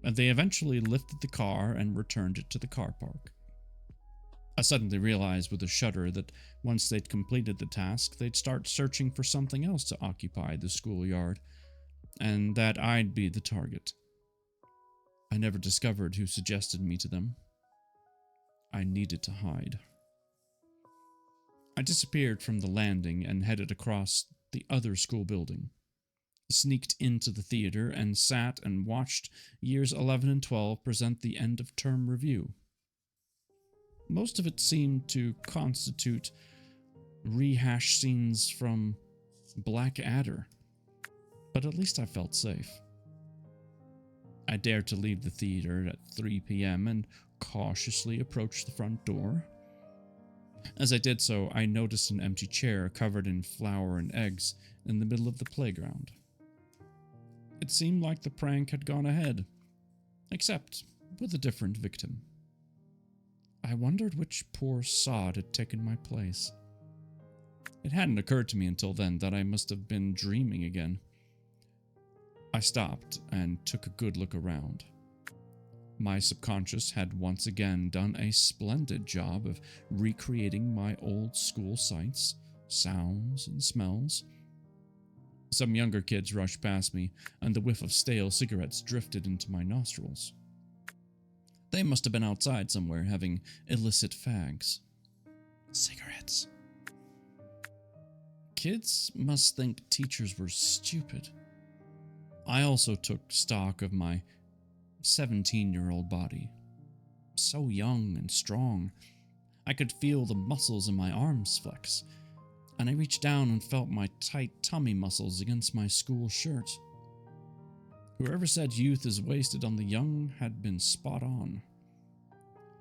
and they eventually lifted the car and returned it to the car park. I suddenly realized with a shudder that once they'd completed the task, they'd start searching for something else to occupy the schoolyard, and that I'd be the target. I never discovered who suggested me to them. I needed to hide. I disappeared from the landing and headed across the other school building. Sneaked into the theater and sat and watched years 11 and 12 present the end-of-term review. Most of it seemed to constitute rehash scenes from Blackadder, but at least I felt safe. I dared to leave the theater at 3 p.m. and cautiously approached the front door. As I did so, I noticed an empty chair covered in flour and eggs in the middle of the playground. It seemed like the prank had gone ahead, except with a different victim. I wondered which poor sod had taken my place. It hadn't occurred to me until then that I must have been dreaming again. I stopped and took a good look around. My subconscious had once again done a splendid job of recreating my old school sights, sounds, and smells. Some younger kids rushed past me, and the whiff of stale cigarettes drifted into my nostrils. They must have been outside somewhere having illicit fags. Cigarettes. Kids must think teachers were stupid. I also took stock of my 17-year-old body. So young and strong, I could feel the muscles in my arms flex, and I reached down and felt my tight tummy muscles against my school shirt. Whoever said youth is wasted on the young had been spot on.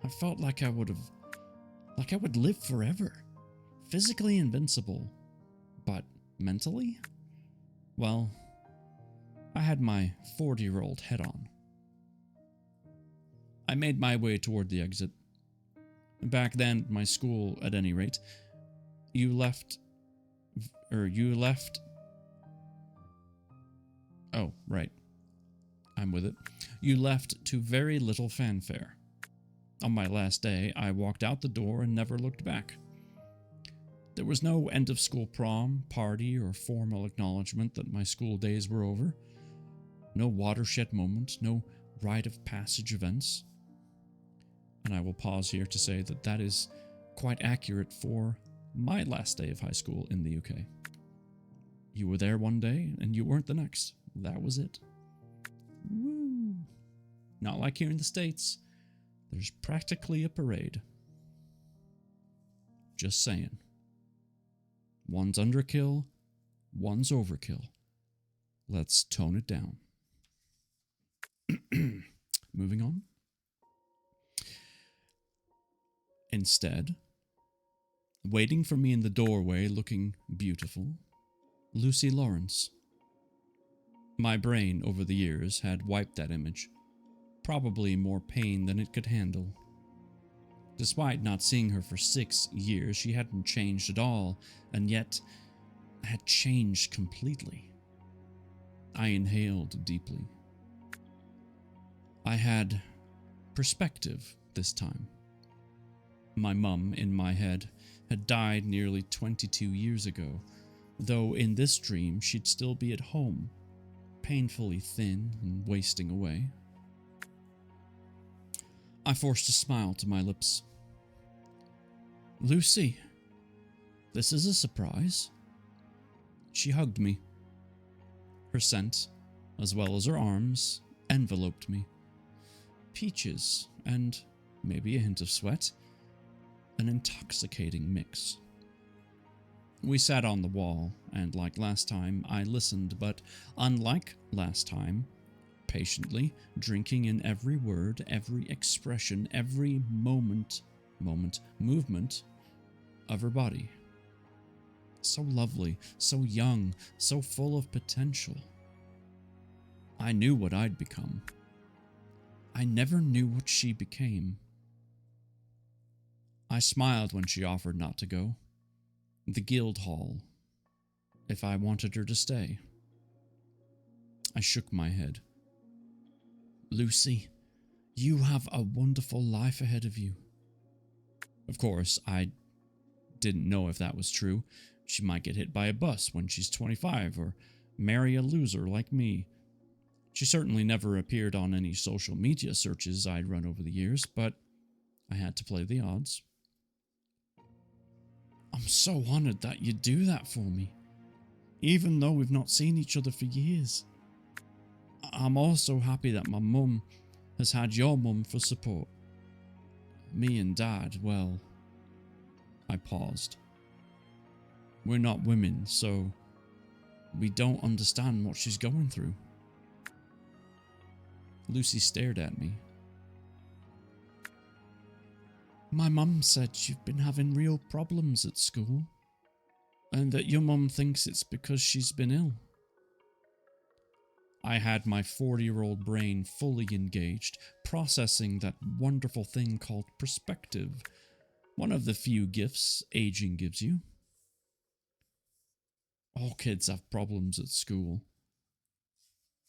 I felt like I would live forever, physically invincible, but mentally? Well, I had my 40-year-old head on. I made my way toward the exit. Back then, at my school, at any rate, you left. Oh, right. I'm with it. You left to very little fanfare. On my last day, I walked out the door and never looked back. There was no end-of-school prom, party, or formal acknowledgement that my school days were over. No watershed moment, no rite of passage events. And I will pause here to say that that is quite accurate for my last day of high school in the UK. You were there one day, and you weren't the next. That was it. Woo! Not like here in the States. There's practically a parade. Just saying. One's underkill, one's overkill. Let's tone it down. Moving on. Instead, waiting for me in the doorway looking beautiful, Lucy Lawrence. My brain over the years had wiped that image. Probably more pain than it could handle. Despite not seeing her for 6 years, she hadn't changed at all, and yet had changed completely. I inhaled deeply. I had perspective this time. My mum, in my head, had died nearly 22 years ago, though in this dream she'd still be at home, painfully thin and wasting away. I forced a smile to my lips. Lucy, this is a surprise. She hugged me. Her scent, as well as her arms, enveloped me. Peaches and maybe a hint of sweat. An intoxicating mix. We sat on the wall, and like last time, I listened, but unlike last time, patiently, drinking in every word, every expression, every movement of her body. So lovely, so young, so full of potential. I knew what I'd become. I never knew what she became. I smiled when she offered not to go. The guild hall, if I wanted her to stay. I shook my head. Lucy, you have a wonderful life ahead of you. Of course, I didn't know if that was true. She might get hit by a bus when she's 25 or marry a loser like me. She certainly never appeared on any social media searches I'd run over the years, but I had to play the odds. I'm so honored that you do that for me, even though we've not seen each other for years. I'm also happy that my mum has had your mum for support. Me and Dad, well, I paused. We're not women, so we don't understand what she's going through. Lucy stared at me. My mum said you've been having real problems at school, and that your mum thinks it's because she's been ill. I had my 40-year-old brain fully engaged, processing that wonderful thing called perspective, one of the few gifts aging gives you. All kids have problems at school.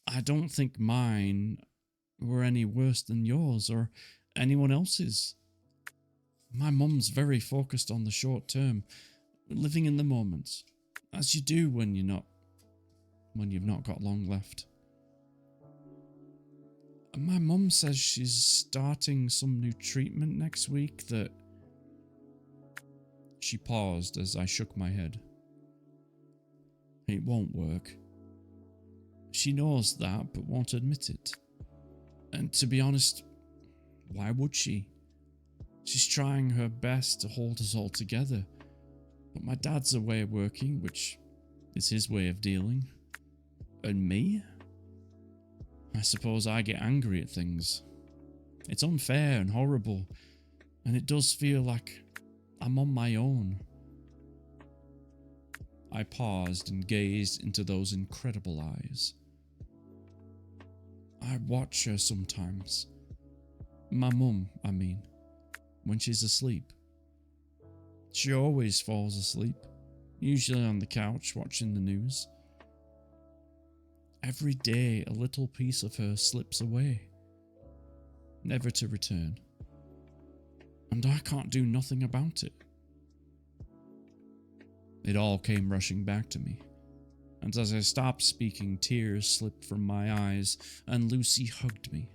I don't think mine were any worse than yours or anyone else's. My mum's very focused on the short term, living in the moment, as you do when you've not got long left. My mum says she's starting some new treatment next week that... She paused as I shook my head. It won't work. She knows that, but won't admit it. And to be honest, why would she? She's trying her best to hold us all together. But my dad's away working, which is his way of dealing. And me? I suppose I get angry at things. It's unfair and horrible, and it does feel like I'm on my own. I paused and gazed into those incredible eyes. I watch her sometimes. My mum, I mean, when she's asleep. She always falls asleep, usually on the couch watching the news. Every day a little piece of her slips away, never to return. And I can't do nothing about it. It all came rushing back to me, and as I stopped speaking, tears slipped from my eyes, and Lucy hugged me.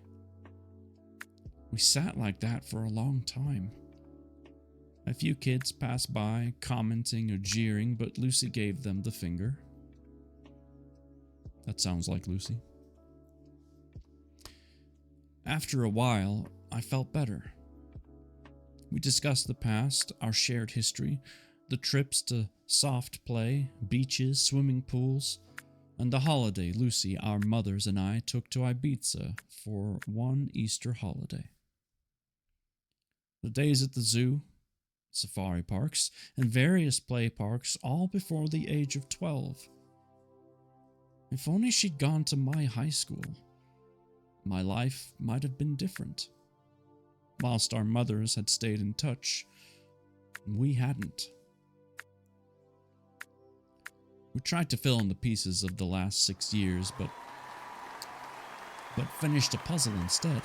We sat like that for a long time. A few kids passed by, commenting or jeering, but Lucy gave them the finger. That sounds like Lucy. After a while, I felt better. We discussed the past, our shared history, the trips to soft play, beaches, swimming pools, and the holiday Lucy, our mothers, and I took to Ibiza for one Easter holiday. The days at the zoo, safari parks, and various play parks, all before the age of 12. If only she'd gone to my high school, my life might have been different. Whilst our mothers had stayed in touch, we hadn't. We tried to fill in the pieces of the last 6 years, but finished a puzzle instead.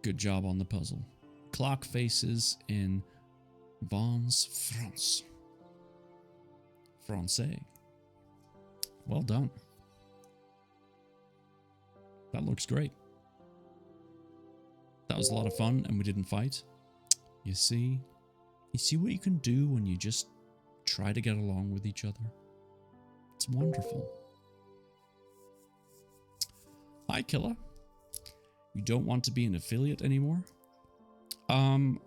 Good job on the puzzle. Clock faces in Vence, France. Francais. Well done. That looks great. That was a lot of fun and we didn't fight. You see what you can do when you just try to get along with each other? It's wonderful. Hi, Killa. You don't want to be an affiliate anymore? I'm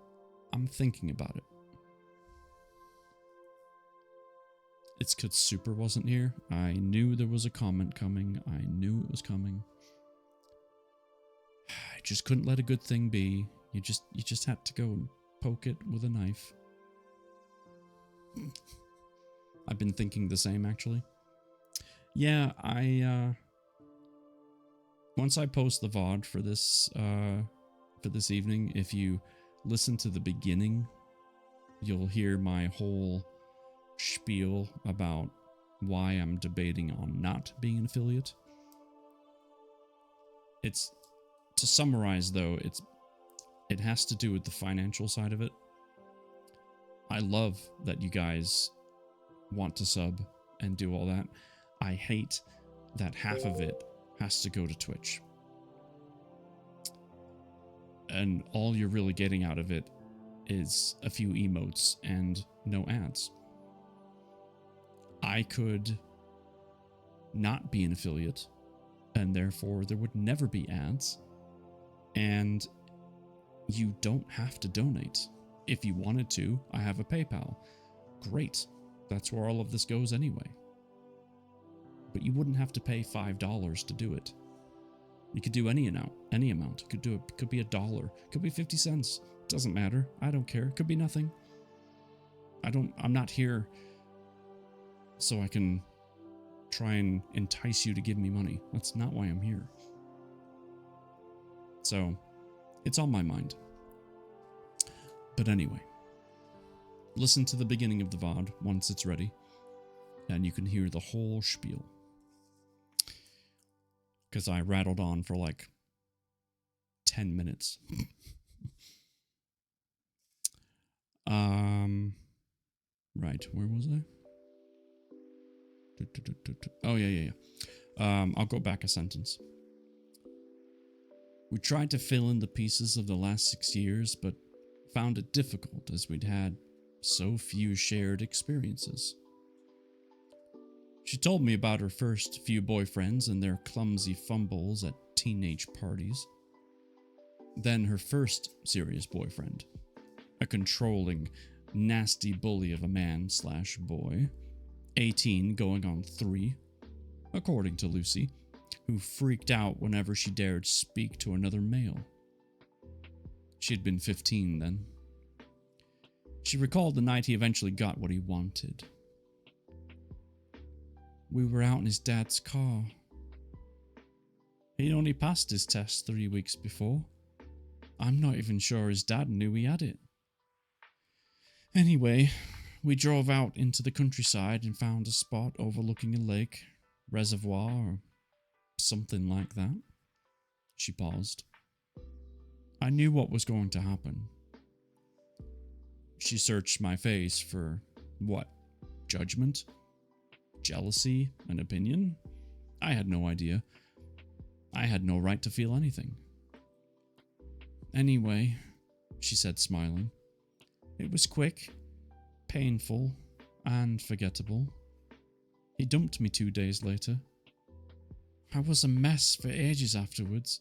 thinking about it. It's because Super wasn't here. I knew there was a comment coming. I knew it was coming. I just couldn't let a good thing be. You just had to go and poke it with a knife. I've been thinking the same, actually. Yeah, once I post the VOD for this evening, if you listen to the beginning, you'll hear my whole spiel about why I'm debating on not being an affiliate. It's, to summarize though, it has to do with the financial side of it. I love that you guys want to sub and do all that. I hate that half of it has to go to Twitch. And all you're really getting out of it is a few emotes and no ads. I could not be an affiliate, and therefore there would never be ads, and you don't have to donate. If you wanted to, I have a PayPal. Great. That's where all of this goes anyway. But you wouldn't have to pay $5 to do it. You could do any amount. It could be $1. It could be 50 cents. It doesn't matter. I don't care. It could be nothing. I'm not here so I can try and entice you to give me money. That's not why I'm here. So, it's on my mind. But anyway, listen to the beginning of the VOD once it's ready, and you can hear the whole spiel. Because I rattled on for like 10 minutes. Right, where was I? Oh, yeah. I'll go back a sentence. We tried to fill in the pieces of the last 6 years, but found it difficult as we'd had so few shared experiences. She told me about her first few boyfriends and their clumsy fumbles at teenage parties. Then her first serious boyfriend, a controlling, nasty bully of a man/boy, 18 going on 3, according to Lucy, who freaked out whenever she dared speak to another male. She'd been 15 then. She recalled the night he eventually got what he wanted. We were out in his dad's car. He'd only passed his test 3 weeks before. I'm not even sure his dad knew he had it. Anyway, we drove out into the countryside and found a spot overlooking a lake, reservoir, or something like that. She paused. I knew what was going to happen. She searched my face for what? Judgment? Jealousy? An opinion? I had no idea. I had no right to feel anything. Anyway, she said, smiling. It was quick, painful, and forgettable. He dumped me 2 days later. I was a mess for ages afterwards.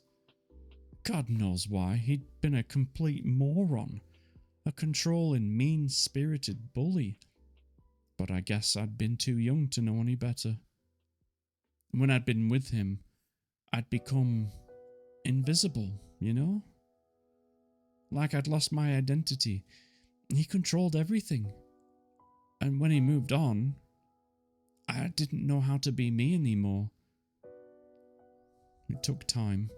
God knows why. He'd been a complete moron, a controlling, mean-spirited bully. But I guess I'd been too young to know any better. When I'd been with him, I'd become invisible, you know? Like I'd lost my identity. He controlled everything. And when he moved on, I didn't know how to be me anymore. It took time.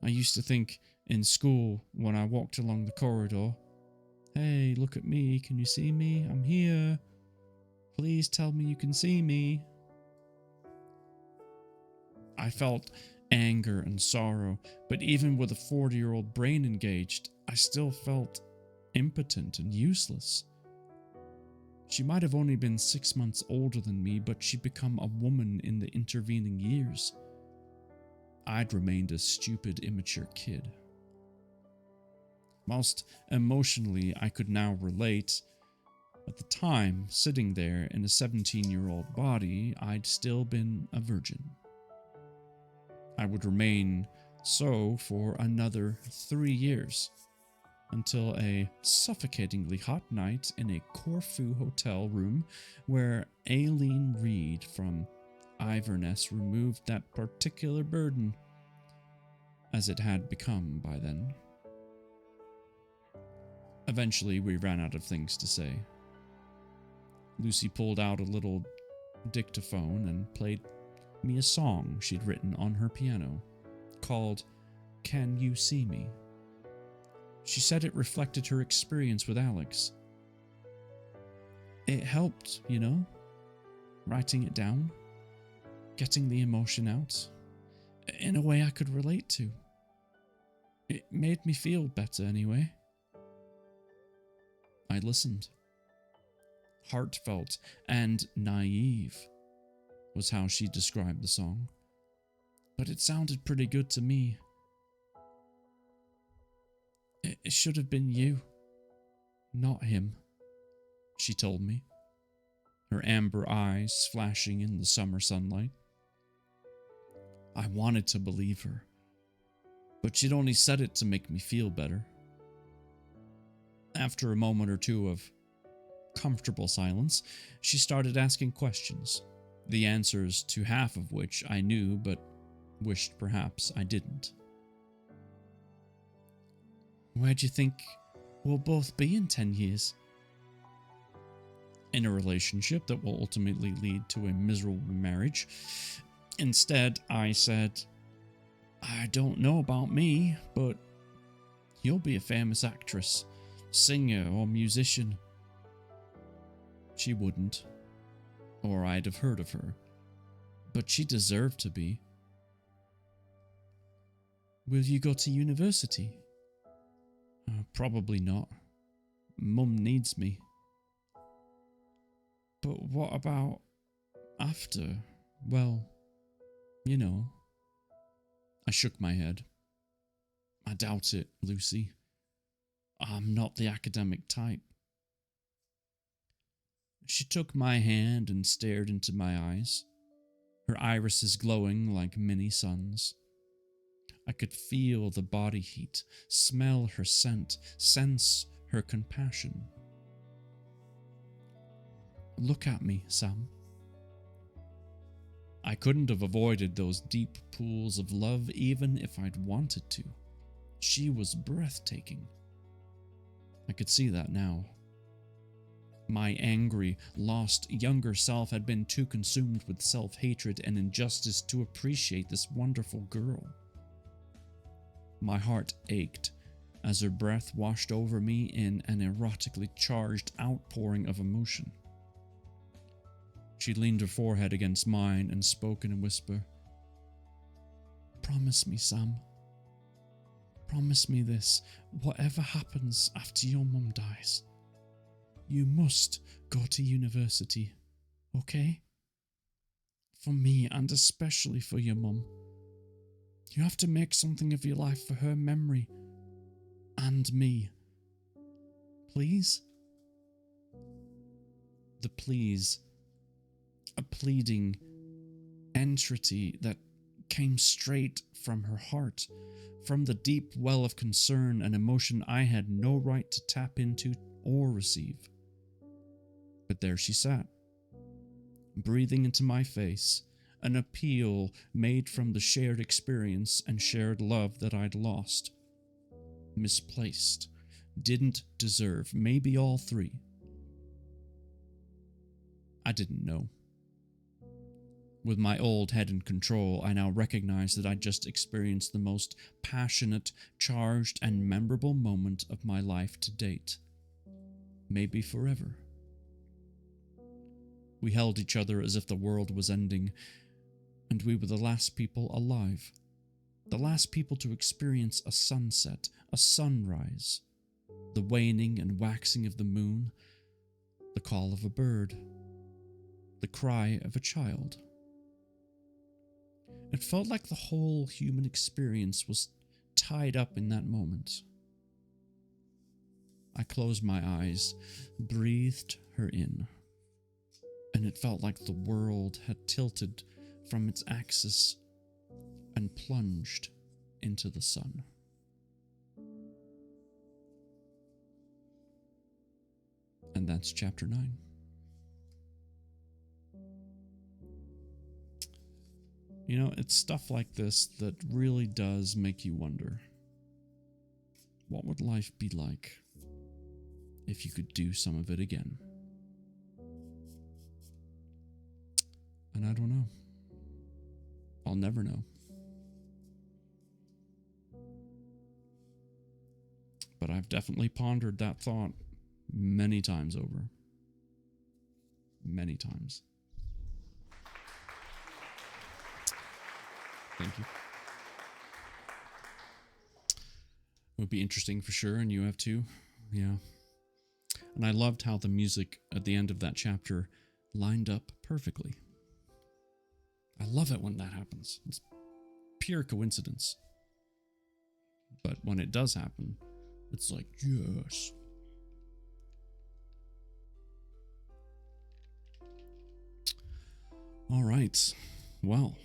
I used to think in school when I walked along the corridor, "Hey, look at me, can you see me? I'm here. Please tell me you can see me." I felt anger and sorrow, but even with a 40-year-old brain engaged, I still felt impotent and useless. She might have only been 6 months older than me, but she'd become a woman in the intervening years. I'd remained a stupid, immature kid. Whilst emotionally I could now relate, at the time, sitting there in a 17-year-old body, I'd still been a virgin. I would remain so for another 3 years, until a suffocatingly hot night in a Corfu hotel room where Aileen Reed from Iverness removed that particular burden, as it had become by then. Eventually, we ran out of things to say. Lucy pulled out a little dictaphone and played me a song she'd written on her piano, called "Can You See Me?" She said it reflected her experience with Alex. It helped, you know, writing it down, getting the emotion out, in a way I could relate to. It made me feel better anyway. I listened. Heartfelt and naive was how she described the song, but it sounded pretty good to me. It should have been you, not him, she told me, her amber eyes flashing in the summer sunlight. I wanted to believe her, but she'd only said it to make me feel better. After a moment or two of comfortable silence, she started asking questions, the answers to half of which I knew but wished perhaps I didn't. Where do you think we'll both be in 10 years? In a relationship that will ultimately lead to a miserable marriage. Instead, I said, I don't know about me, but you'll be a famous actress, singer, or musician. She wouldn't, or I'd have heard of her, but she deserved to be. Will you go to university? Probably not. Mum needs me. But what about after? Well, you know. I shook my head. I doubt it, Lucy. I'm not the academic type. She took my hand and stared into my eyes, her irises glowing like mini suns. I could feel the body heat, smell her scent, sense her compassion. Look at me, Sam. I couldn't have avoided those deep pools of love even if I'd wanted to. She was breathtaking. I could see that now. My angry, lost younger self had been too consumed with self-hatred and injustice to appreciate this wonderful girl. My heart ached as her breath washed over me in an erotically charged outpouring of emotion. She leaned her forehead against mine and spoke in a whisper. Promise me, Sam. Promise me this, whatever happens after your mum dies. You must go to university, okay? For me, and especially for your mum. You have to make something of your life for her memory. and me. Please? The please, a pleading entreaty that came straight from her heart, from the deep well of concern and emotion I had no right to tap into or receive. But there she sat, breathing into my face, an appeal made from the shared experience and shared love that I'd lost. Misplaced, didn't deserve, maybe all three. I didn't know. With my old head in control, I now recognized that I'd just experienced the most passionate, charged, and memorable moment of my life to date. Maybe forever. We held each other as if the world was ending, and we were the last people alive. The last people to experience a sunset, a sunrise, the waning and waxing of the moon, the call of a bird, the cry of a child. It felt like the whole human experience was tied up in that moment. I closed my eyes, breathed her in, and it felt like the world had tilted from its axis and plunged into the sun. And that's chapter 9. You know, it's stuff like this that really does make you wonder, what would life be like if you could do some of it again? And I don't know. I'll never know. But I've definitely pondered that thought many times over. Many times. Thank you. It would be interesting for sure, and you have too. Yeah. And I loved how the music at the end of that chapter lined up perfectly. I love it when that happens. It's pure coincidence. But when it does happen, it's like, yes. All right. Well,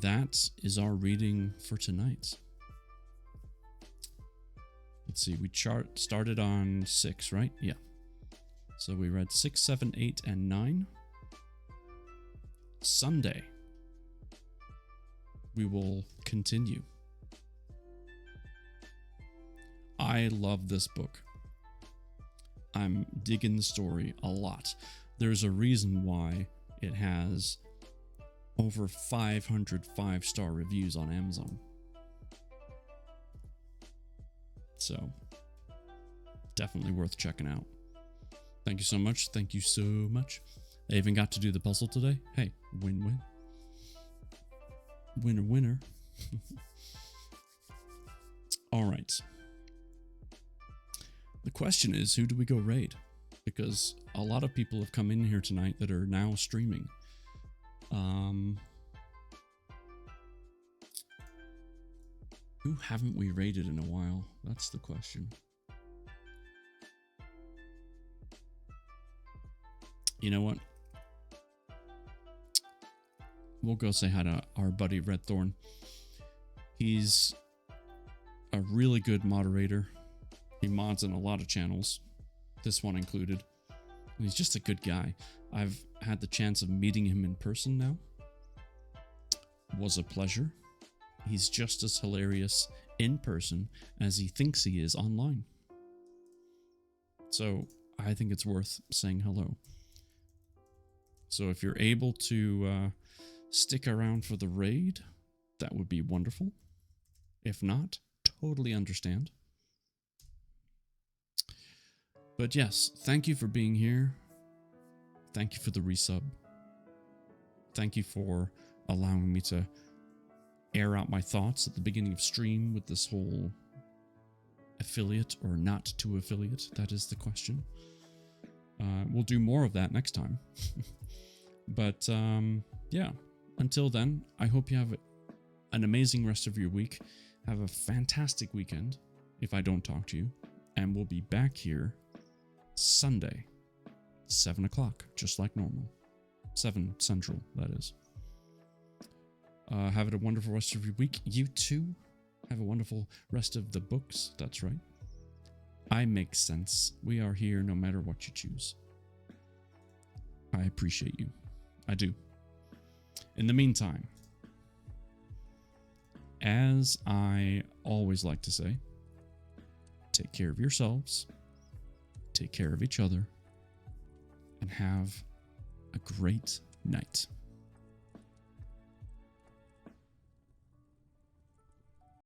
that is our reading for tonight. Let's see, we started on 6, right? Yeah. So we read 6, 7, 8, and 9. Sunday, we will continue. I love this book. I'm digging the story a lot. There's a reason why it has over 500 5-star reviews on Amazon. So, definitely worth checking out. Thank you so much. Thank you so much. I even got to do the puzzle today. Hey, win-win. Winner, winner. All right. The question is, who do we go raid? Because a lot of people have come in here tonight that are now streaming. Who haven't we raided in a while? That's the question. You know what? We'll go say hi to our buddy Red Thorn. He's a really good moderator. He mods in a lot of channels, this one included. And he's just a good guy. I've had the chance of meeting him in person now. Was a pleasure. He's just as hilarious in person as he thinks he is online. So I think it's worth saying hello. So if you're able to stick around for the raid, that would be wonderful. If not, totally understand. But yes, thank you for being here. Thank you for the resub. Thank you for allowing me to air out my thoughts at the beginning of stream with this whole affiliate or not to affiliate. That is the question. We'll do more of that next time. But yeah, until then, I hope you have an amazing rest of your week. Have a fantastic weekend if I don't talk to you. And we'll be back here Sunday, 7 o'clock, just like normal. 7 Central, that is. Have a wonderful rest of your week. You too. Have a wonderful rest of the books. That's right. I make sense. We are here no matter what you choose. I appreciate you. I do. In the meantime, as I always like to say, take care of yourselves, take care of each other, and have a great night.